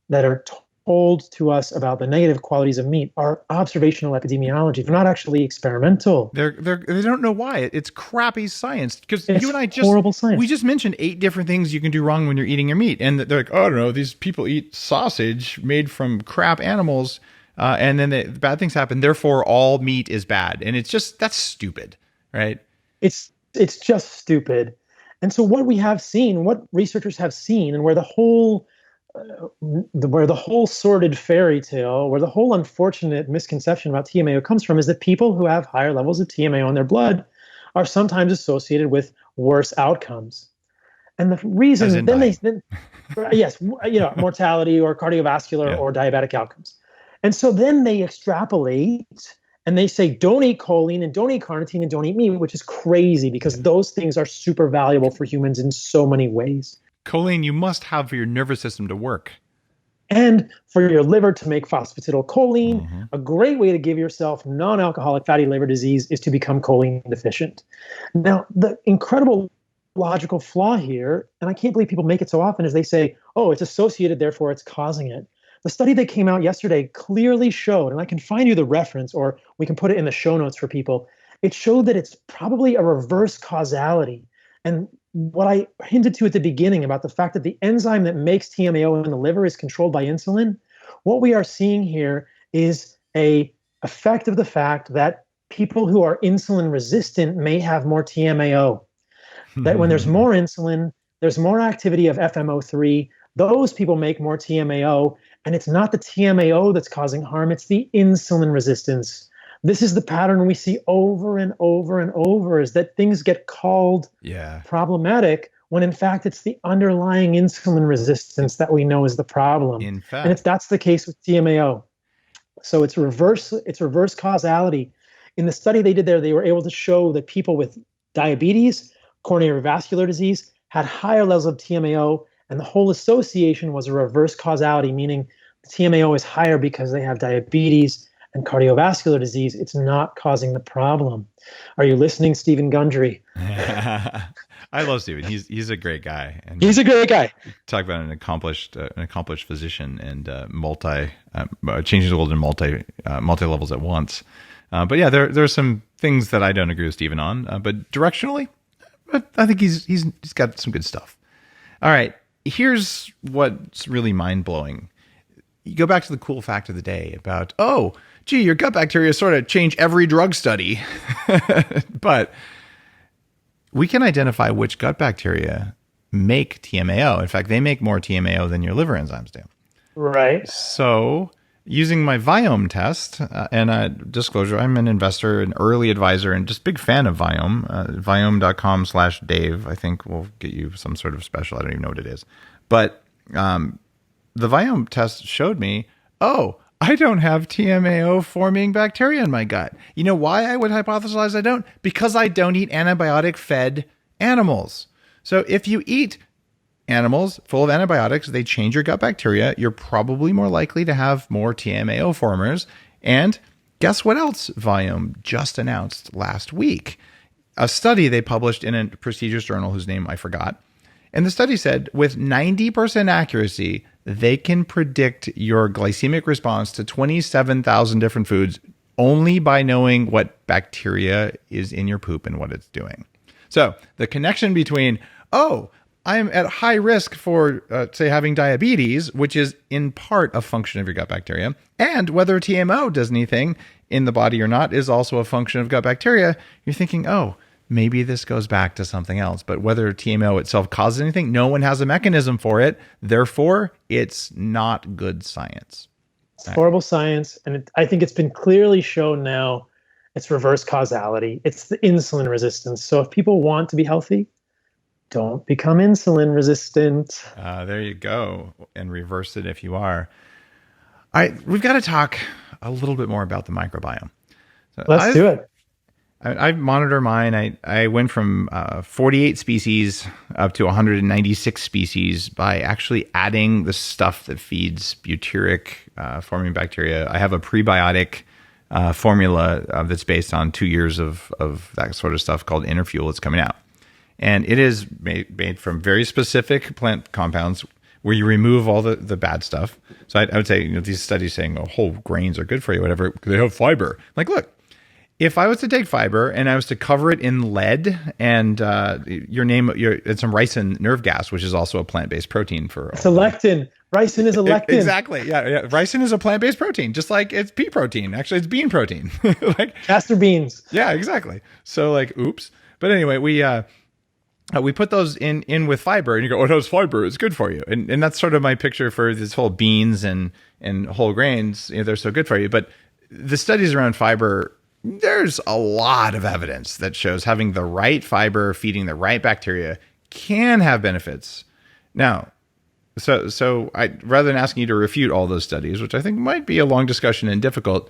that are told to us about the negative qualities of meat are observational epidemiology. They're not actually experimental. They don't know why. It's crappy science. Because you and I horrible science. We just mentioned 8 different things you can do wrong when you're eating your meat. And they're like, oh, I don't know, these people eat sausage made from crap animals. And then the bad things happen. Therefore, all meat is bad. And it's just, that's stupid, right? It's just stupid. And so what we have seen, what researchers have seen, and where the whole sordid fairy tale, where the whole unfortunate misconception about TMAO comes from, is that people who have higher levels of TMAO in their blood are sometimes associated with worse outcomes. And the reason, yes, mortality or cardiovascular or diabetic outcomes. And so then they extrapolate and they say, don't eat choline and don't eat carnitine and don't eat meat, which is crazy because those things are super valuable for humans in so many ways. Choline you must have for your nervous system to work. And for your liver to make phosphatidylcholine. A great way to give yourself non-alcoholic fatty liver disease is to become choline deficient. Now, the incredible logical flaw here, and I can't believe people make it so often, is they say, oh, it's associated, therefore it's causing it. The study that came out yesterday clearly showed, and I can find you the reference, or we can put it in the show notes for people, it showed that it's probably a reverse causality. And what I hinted to at the beginning about the fact that the enzyme that makes TMAO in the liver is controlled by insulin, what we are seeing here is an effect of the fact that people who are insulin resistant may have more TMAO. That when there's more insulin, there's more activity of FMO3, those people make more TMAO, and it's not the TMAO that's causing harm, it's the insulin resistance. This is the pattern we see over and over and over, is that things get called problematic when in fact it's the underlying insulin resistance that we know is the problem. In fact. And that's the case with TMAO. So it's reverse causality. In the study they did there, they were able to show that people with diabetes, coronary vascular disease, had higher levels of TMAO, and the whole association was a reverse causality, meaning the TMAO is higher because they have diabetes and cardiovascular disease. It's not causing the problem. Are you listening, Stephen Gundry? I love Stephen. He's a great guy. And he's a great guy. Talk about an accomplished physician and changing the world in multi levels at once. But yeah, there are some things that I don't agree with Stephen on. But directionally, I think he's got some good stuff. All right, here's what's really mind blowing. You go back to the cool fact of the day about, oh, gee, your gut bacteria sort of change every drug study. But we can identify which gut bacteria make TMAO. In fact, they make more TMAO than your liver enzymes do. Right. So using my Viome test, and disclosure, I'm an investor, an early advisor, and just big fan of Viome. Viome.com/Dave, I think will get you some sort of special. I don't even know what it is. But the Viome test showed me, oh, I don't have TMAO forming bacteria in my gut. You know why I would hypothesize I don't? Because I don't eat antibiotic fed animals. So if you eat animals full of antibiotics, they change your gut bacteria. You're probably more likely to have more TMAO formers. And guess what else Viome just announced last week? A study they published in a prestigious journal whose name I forgot. And the study said with 90% accuracy, they can predict your glycemic response to 27,000 different foods only by knowing what bacteria is in your poop and what it's doing. So the connection between, oh, I'm at high risk for, say, having diabetes, which is in part a function of your gut bacteria. And whether TMO does anything in the body or not is also a function of gut bacteria. You're thinking, oh, maybe this goes back to something else. But whether TMO itself causes anything, no one has a mechanism for it. Therefore, it's not good science. It's horrible science. And I think it's been clearly shown now it's reverse causality. It's the insulin resistance. So if people want to be healthy, don't become insulin resistant. There you go. And reverse it if you are. All right, we've got to talk a little bit more about the microbiome. So Let's do it. I monitor mine. I went from 48 species up to 196 species by actually adding the stuff that feeds butyric forming bacteria. I have a prebiotic formula that's based on 2 years of that sort of stuff called Interfuel. It's coming out. And it is made from very specific plant compounds where you remove all the bad stuff. So I would say, these studies saying, oh, whole grains are good for you, whatever, they have fiber. Like, look, if I was to take fiber and I was to cover it in lead and it's some ricin nerve gas, which is also a plant-based protein for. It's a lectin. Ricin is a lectin. Exactly. Yeah. Ricin is a plant-based protein, just like it's pea protein. Actually, it's bean protein. Like castor beans. Yeah, exactly. So like, oops. But anyway, we put those in with fiber, and you go, oh, it has fiber, it's good for you. And that's sort of my picture for this whole beans and whole grains. They're so good for you. But the studies around fiber, there's a lot of evidence that shows having the right fiber, feeding the right bacteria can have benefits. Now, so rather than asking you to refute all those studies, which I think might be a long discussion and difficult,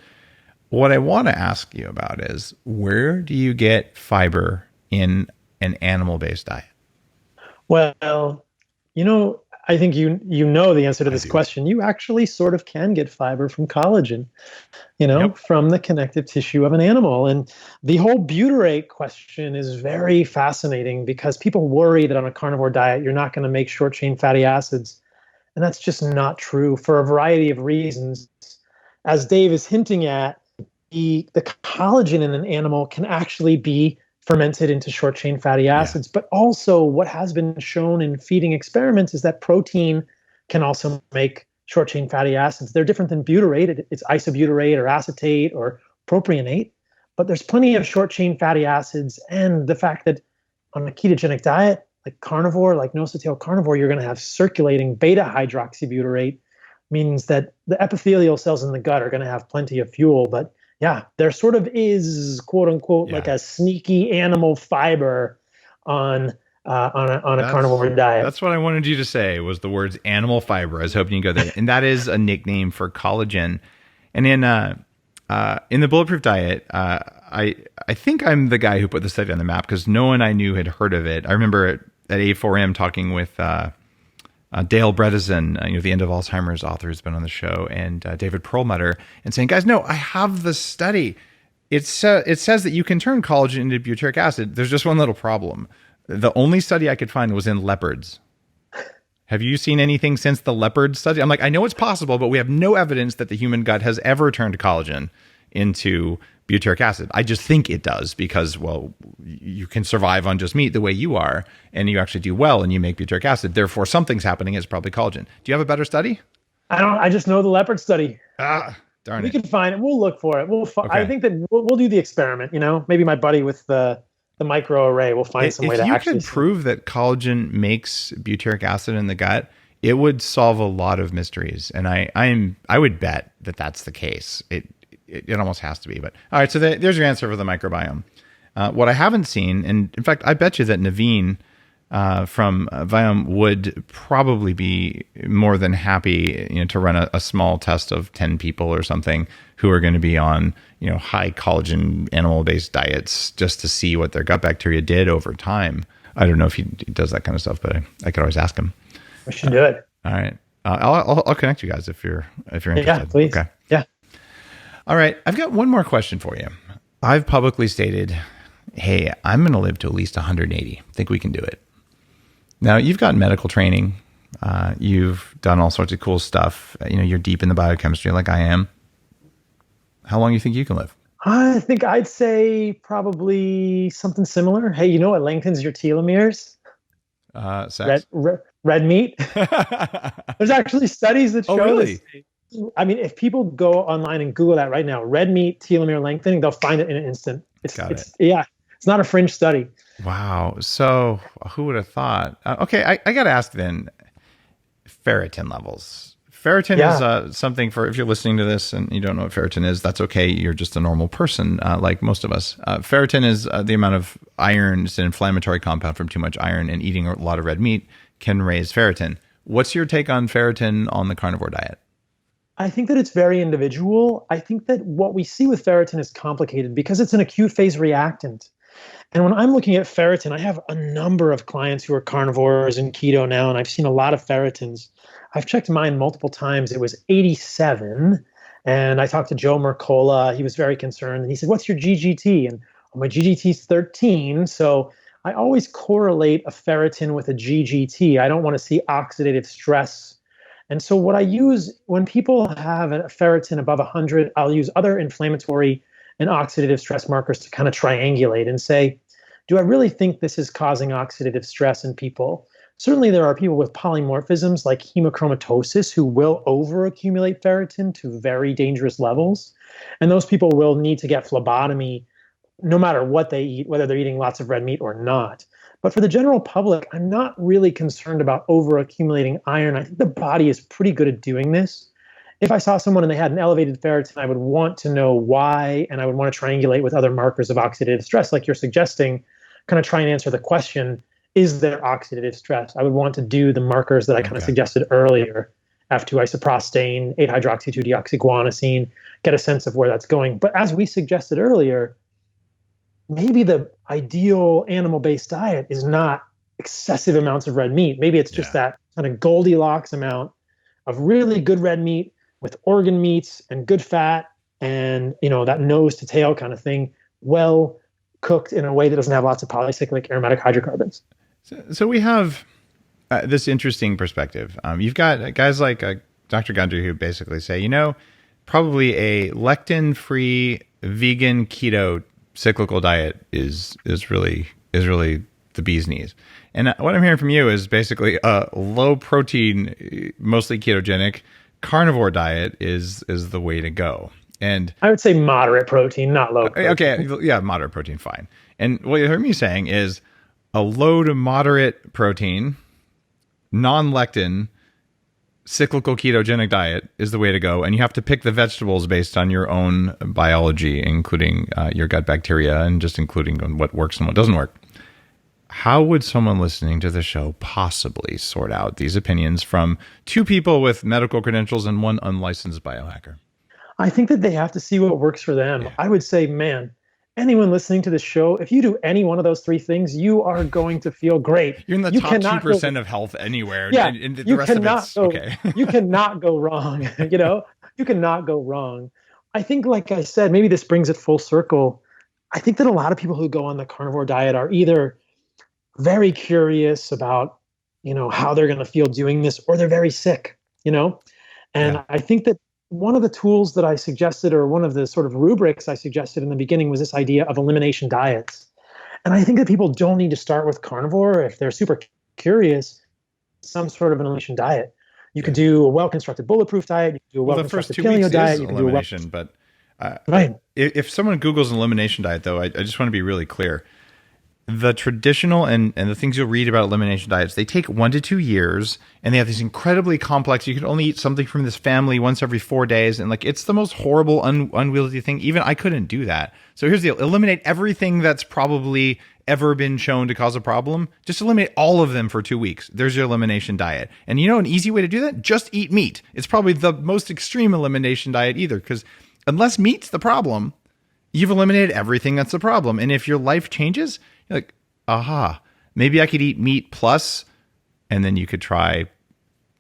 what I want to ask you about is, where do you get fiber in an animal-based diet? Well, I think you know the answer to this question. You actually sort of can get fiber from collagen, Yep. from the connective tissue of an animal. And the whole butyrate question is very fascinating because people worry that on a carnivore diet, you're not going to make short chain fatty acids. And that's just not true for a variety of reasons. As Dave is hinting at, the collagen in an animal can actually be fermented into short chain fatty acids. But also what has been shown in feeding experiments is that protein can also make short chain fatty acids. They're different than butyrate. It's isobutyrate or acetate or propionate, but there's plenty of short chain fatty acids. And the fact that on a ketogenic diet, like carnivore, like nose-to-tail carnivore, you're going to have circulating beta hydroxybutyrate, means that the epithelial cells in the gut are going to have plenty of fuel. But yeah, there sort of is, quote unquote, like a sneaky animal fiber on a carnivore diet. That's what I wanted you to say, was the words animal fiber. I was hoping you go there. And that is a nickname for collagen. And in the Bulletproof diet, I think I'm the guy who put the study on the map because no one I knew had heard of it. I remember at A4M talking with Dale Bredesen, the End of Alzheimer's author who's been on the show, and David Perlmutter, and saying, guys, no, I have the study. It says that you can turn collagen into butyric acid. There's just one little problem. The only study I could find was in leopards. Have you seen anything since the leopard study? I'm like, I know it's possible, but we have no evidence that the human gut has ever turned collagen into butyric acid. I just think it does because, well, you can survive on just meat the way you are, and you actually do well, and you make butyric acid. Therefore, something's happening. It's probably collagen. Do you have a better study? I just know the leopard study. Darn it. We can find it. We'll look for it. Okay. I think that we'll do the experiment. Maybe my buddy with the microarray will find some way to actually. If you could prove that collagen makes butyric acid in the gut, it would solve a lot of mysteries. And I would bet that that's the case. It almost has to be. But all right, so there's your answer for the microbiome. What I haven't seen, and in fact, I bet you that Naveen from Viome would probably be more than happy, to run a small test of 10 people or something who are going to be on, high collagen animal-based diets just to see what their gut bacteria did over time. I don't know if he does that kind of stuff, but I could always ask him. We should do it. All right, I'll connect you guys if you're interested. Yeah, please. Okay. Yeah. All right, I've got one more question for you. I've publicly stated, hey, I'm going to live to at least 180. I think we can do it. Now, you've got medical training. You've done all sorts of cool stuff. You're deep in the biochemistry like I am. How long do you think you can live? I think I'd say probably something similar. Hey, what lengthens your telomeres? Sex? Red meat. There's actually studies that show really? this. I mean, if people go online and Google that right now, red meat telomere lengthening, they'll find it in an instant. Yeah, it's not a fringe study. Wow. So who would have thought? Okay, I got to ask then, ferritin levels. Ferritin is something for, if you're listening to this and you don't know what ferritin is, that's okay. You're just a normal person like most of us. Ferritin is the amount of iron. It's an inflammatory compound from too much iron, and eating a lot of red meat can raise ferritin. What's your take on ferritin on the carnivore diet? I think that it's very individual. I think that what we see with ferritin is complicated because it's an acute phase reactant. And when I'm looking at ferritin, I have a number of clients who are carnivores and keto now, and I've seen a lot of ferritins. I've checked mine multiple times. It was 87. And I talked to Joe Mercola. He was very concerned. And he said, what's your GGT? And my GGT is 13. So I always correlate a ferritin with a GGT. I don't want to see oxidative stress. And so what I use when people have a ferritin above 100, I'll use other inflammatory and oxidative stress markers to kind of triangulate and say, do I really think this is causing oxidative stress in people? Certainly there are people with polymorphisms like hemochromatosis who will overaccumulate ferritin to very dangerous levels. And those people will need to get phlebotomy no matter what they eat, whether they're eating lots of red meat or not. But for the general public, I'm not really concerned about overaccumulating iron. I think the body is pretty good at doing this. If I saw someone and they had an elevated ferritin, I would want to know why, and I would want to triangulate with other markers of oxidative stress, like you're suggesting, kind of try and answer the question, is there oxidative stress? I would want to do the markers that I kind of suggested earlier, F2-isoprostane, 8-hydroxy-2-deoxyguanosine, get a sense of where that's going. But as we suggested earlier, maybe the ideal animal-based diet is not excessive amounts of red meat. Maybe it's just that kind of Goldilocks amount of really good red meat with organ meats and good fat and, you know, that nose to tail kind of thing, well cooked in a way that doesn't have lots of polycyclic aromatic hydrocarbons. So we have this interesting perspective. You've got guys like Dr. Gundry who basically say, you know, probably a lectin-free vegan keto cyclical diet is really the bee's knees. And what I'm hearing from you is basically a low protein, mostly ketogenic carnivore diet is the way to go. And I would say moderate protein, not low protein. Okay, yeah, moderate protein, fine. And what you heard me saying is a low to moderate protein, non-lectin, cyclical ketogenic diet is the way to go. And you have to pick the vegetables based on your own biology, including your gut bacteria and just including what works and what doesn't work. How would someone listening to the show possibly sort out these opinions from two people with medical credentials and one unlicensed biohacker? I think that they have to see what works for them. Yeah. I would say, man, anyone listening to the show, if you do any one of those three things, you are going to feel great. You're in the top 2% of health anywhere. Yeah, and the rest of it's okay. You cannot go wrong. You know, you cannot go wrong. I think, like I said, maybe this brings it full circle. I think that a lot of people who go on the carnivore diet are either very curious about, you know, how they're going to feel doing this, or they're very sick, you know? And I think that one of the tools that I suggested, or one of the sort of rubrics I suggested in the beginning, was this idea of elimination diets. And I think that people don't need to start with carnivore if they're super curious, some sort of an elimination diet. You could do a well-constructed bulletproof diet. You could do a well-constructed paleo diet. You can do elimination, but right. If someone Googles an elimination diet, though, I just want to be really clear. The traditional and the things you'll read about elimination diets, they take 1 to 2 years, and they have these incredibly complex, you can only eat something from this family once every 4 days. And like, it's the most horrible, unwieldy thing. Even I couldn't do that. So here's the deal. Eliminate everything that's probably ever been shown to cause a problem. Just eliminate all of them for 2 weeks. There's your elimination diet. And you know, an easy way to do that? Just eat meat. It's probably the most extreme elimination diet either, because unless meat's the problem, you've eliminated everything that's the problem. And if your life changes, you're like, aha, maybe I could eat meat plus, and then you could try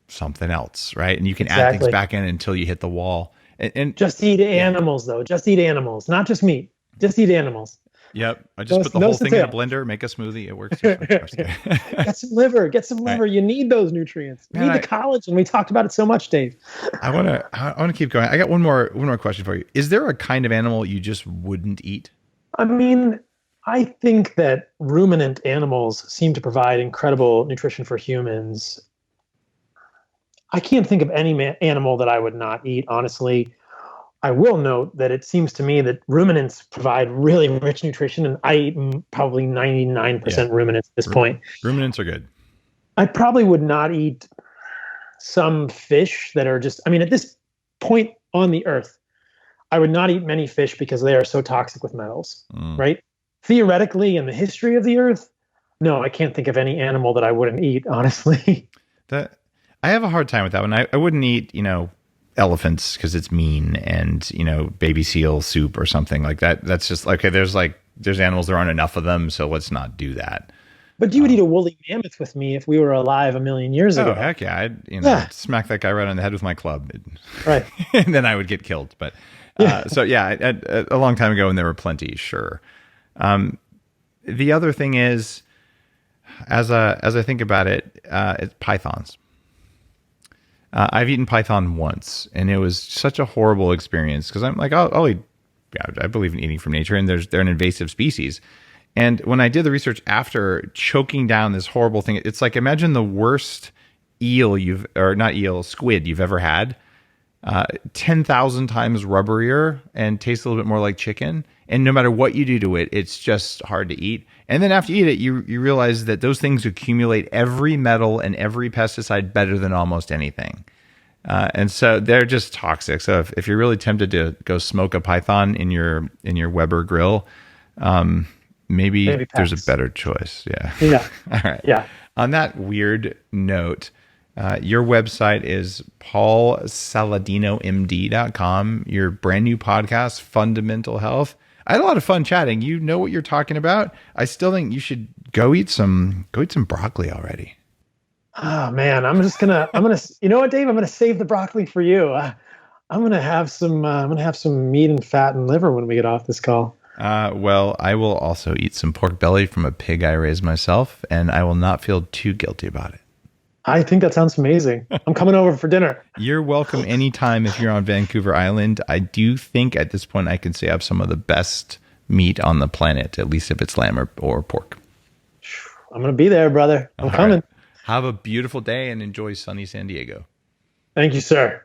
something else, right? And you can add things back in until you hit the wall. And just eat animals, though. Just eat animals, not just meat. Just eat animals. Yep. I just put the whole thing in a blender, make a smoothie. It works. Get some liver. Get some liver. Right. You need those nutrients. You need the collagen. We talked about it so much, Dave. I want to keep going. I got one more question for you. Is there a kind of animal you just wouldn't eat? I mean, I think that ruminant animals seem to provide incredible nutrition for humans. I can't think of any animal that I would not eat, honestly. I will note that it seems to me that ruminants provide really rich nutrition, and I eat probably 99% ruminants at this point. Ruminants are good. I probably would not eat some fish that are just, I mean, at this point on the earth, I would not eat many fish because they are so toxic with metals, right? Theoretically, in the history of the earth, no, I can't think of any animal that I wouldn't eat, honestly. I have a hard time with that one. I wouldn't eat, elephants because it's mean, and, baby seal soup or something like that. That's just okay. There's animals, there aren't enough of them, so let's not do that. But you would eat a woolly mammoth with me if we were alive a million years ago. Oh, heck yeah. I'd smack that guy right on the head with my club. Right. And then I would get killed. But a long time ago when there were plenty, sure. The other thing is, as I think about it, it's pythons. I've eaten python once, and it was such a horrible experience because I'm like, I'll eat. Yeah, I believe in eating from nature, and they're an invasive species. And when I did the research after, choking down this horrible thing, it's like, imagine the worst squid you've ever had, 10,000 times rubberier and tastes a little bit more like chicken. And no matter what you do to it, it's just hard to eat. And then after you eat it, you realize that those things accumulate every metal and every pesticide better than almost anything. And so they're just toxic. So if you're really tempted to go smoke a python in your Weber grill, maybe there's a better choice. Yeah. All right. Yeah. On that weird note, your website is paulsaladinomd.com. Your brand new podcast, Fundamental Health. I had a lot of fun chatting. You know what you're talking about. I still think you should go eat some broccoli already. Oh man, you know what, Dave? I'm gonna save the broccoli for you. I'm gonna have some meat and fat and liver when we get off this call. Well, I will also eat some pork belly from a pig I raised myself, and I will not feel too guilty about it. I think that sounds amazing. I'm coming over for dinner. You're welcome anytime if you're on Vancouver Island. I do think at this point I can say I have some of the best meat on the planet, at least if it's lamb or pork. I'm going to be there, brother. I'm coming. Right. Have a beautiful day and enjoy sunny San Diego. Thank you, sir.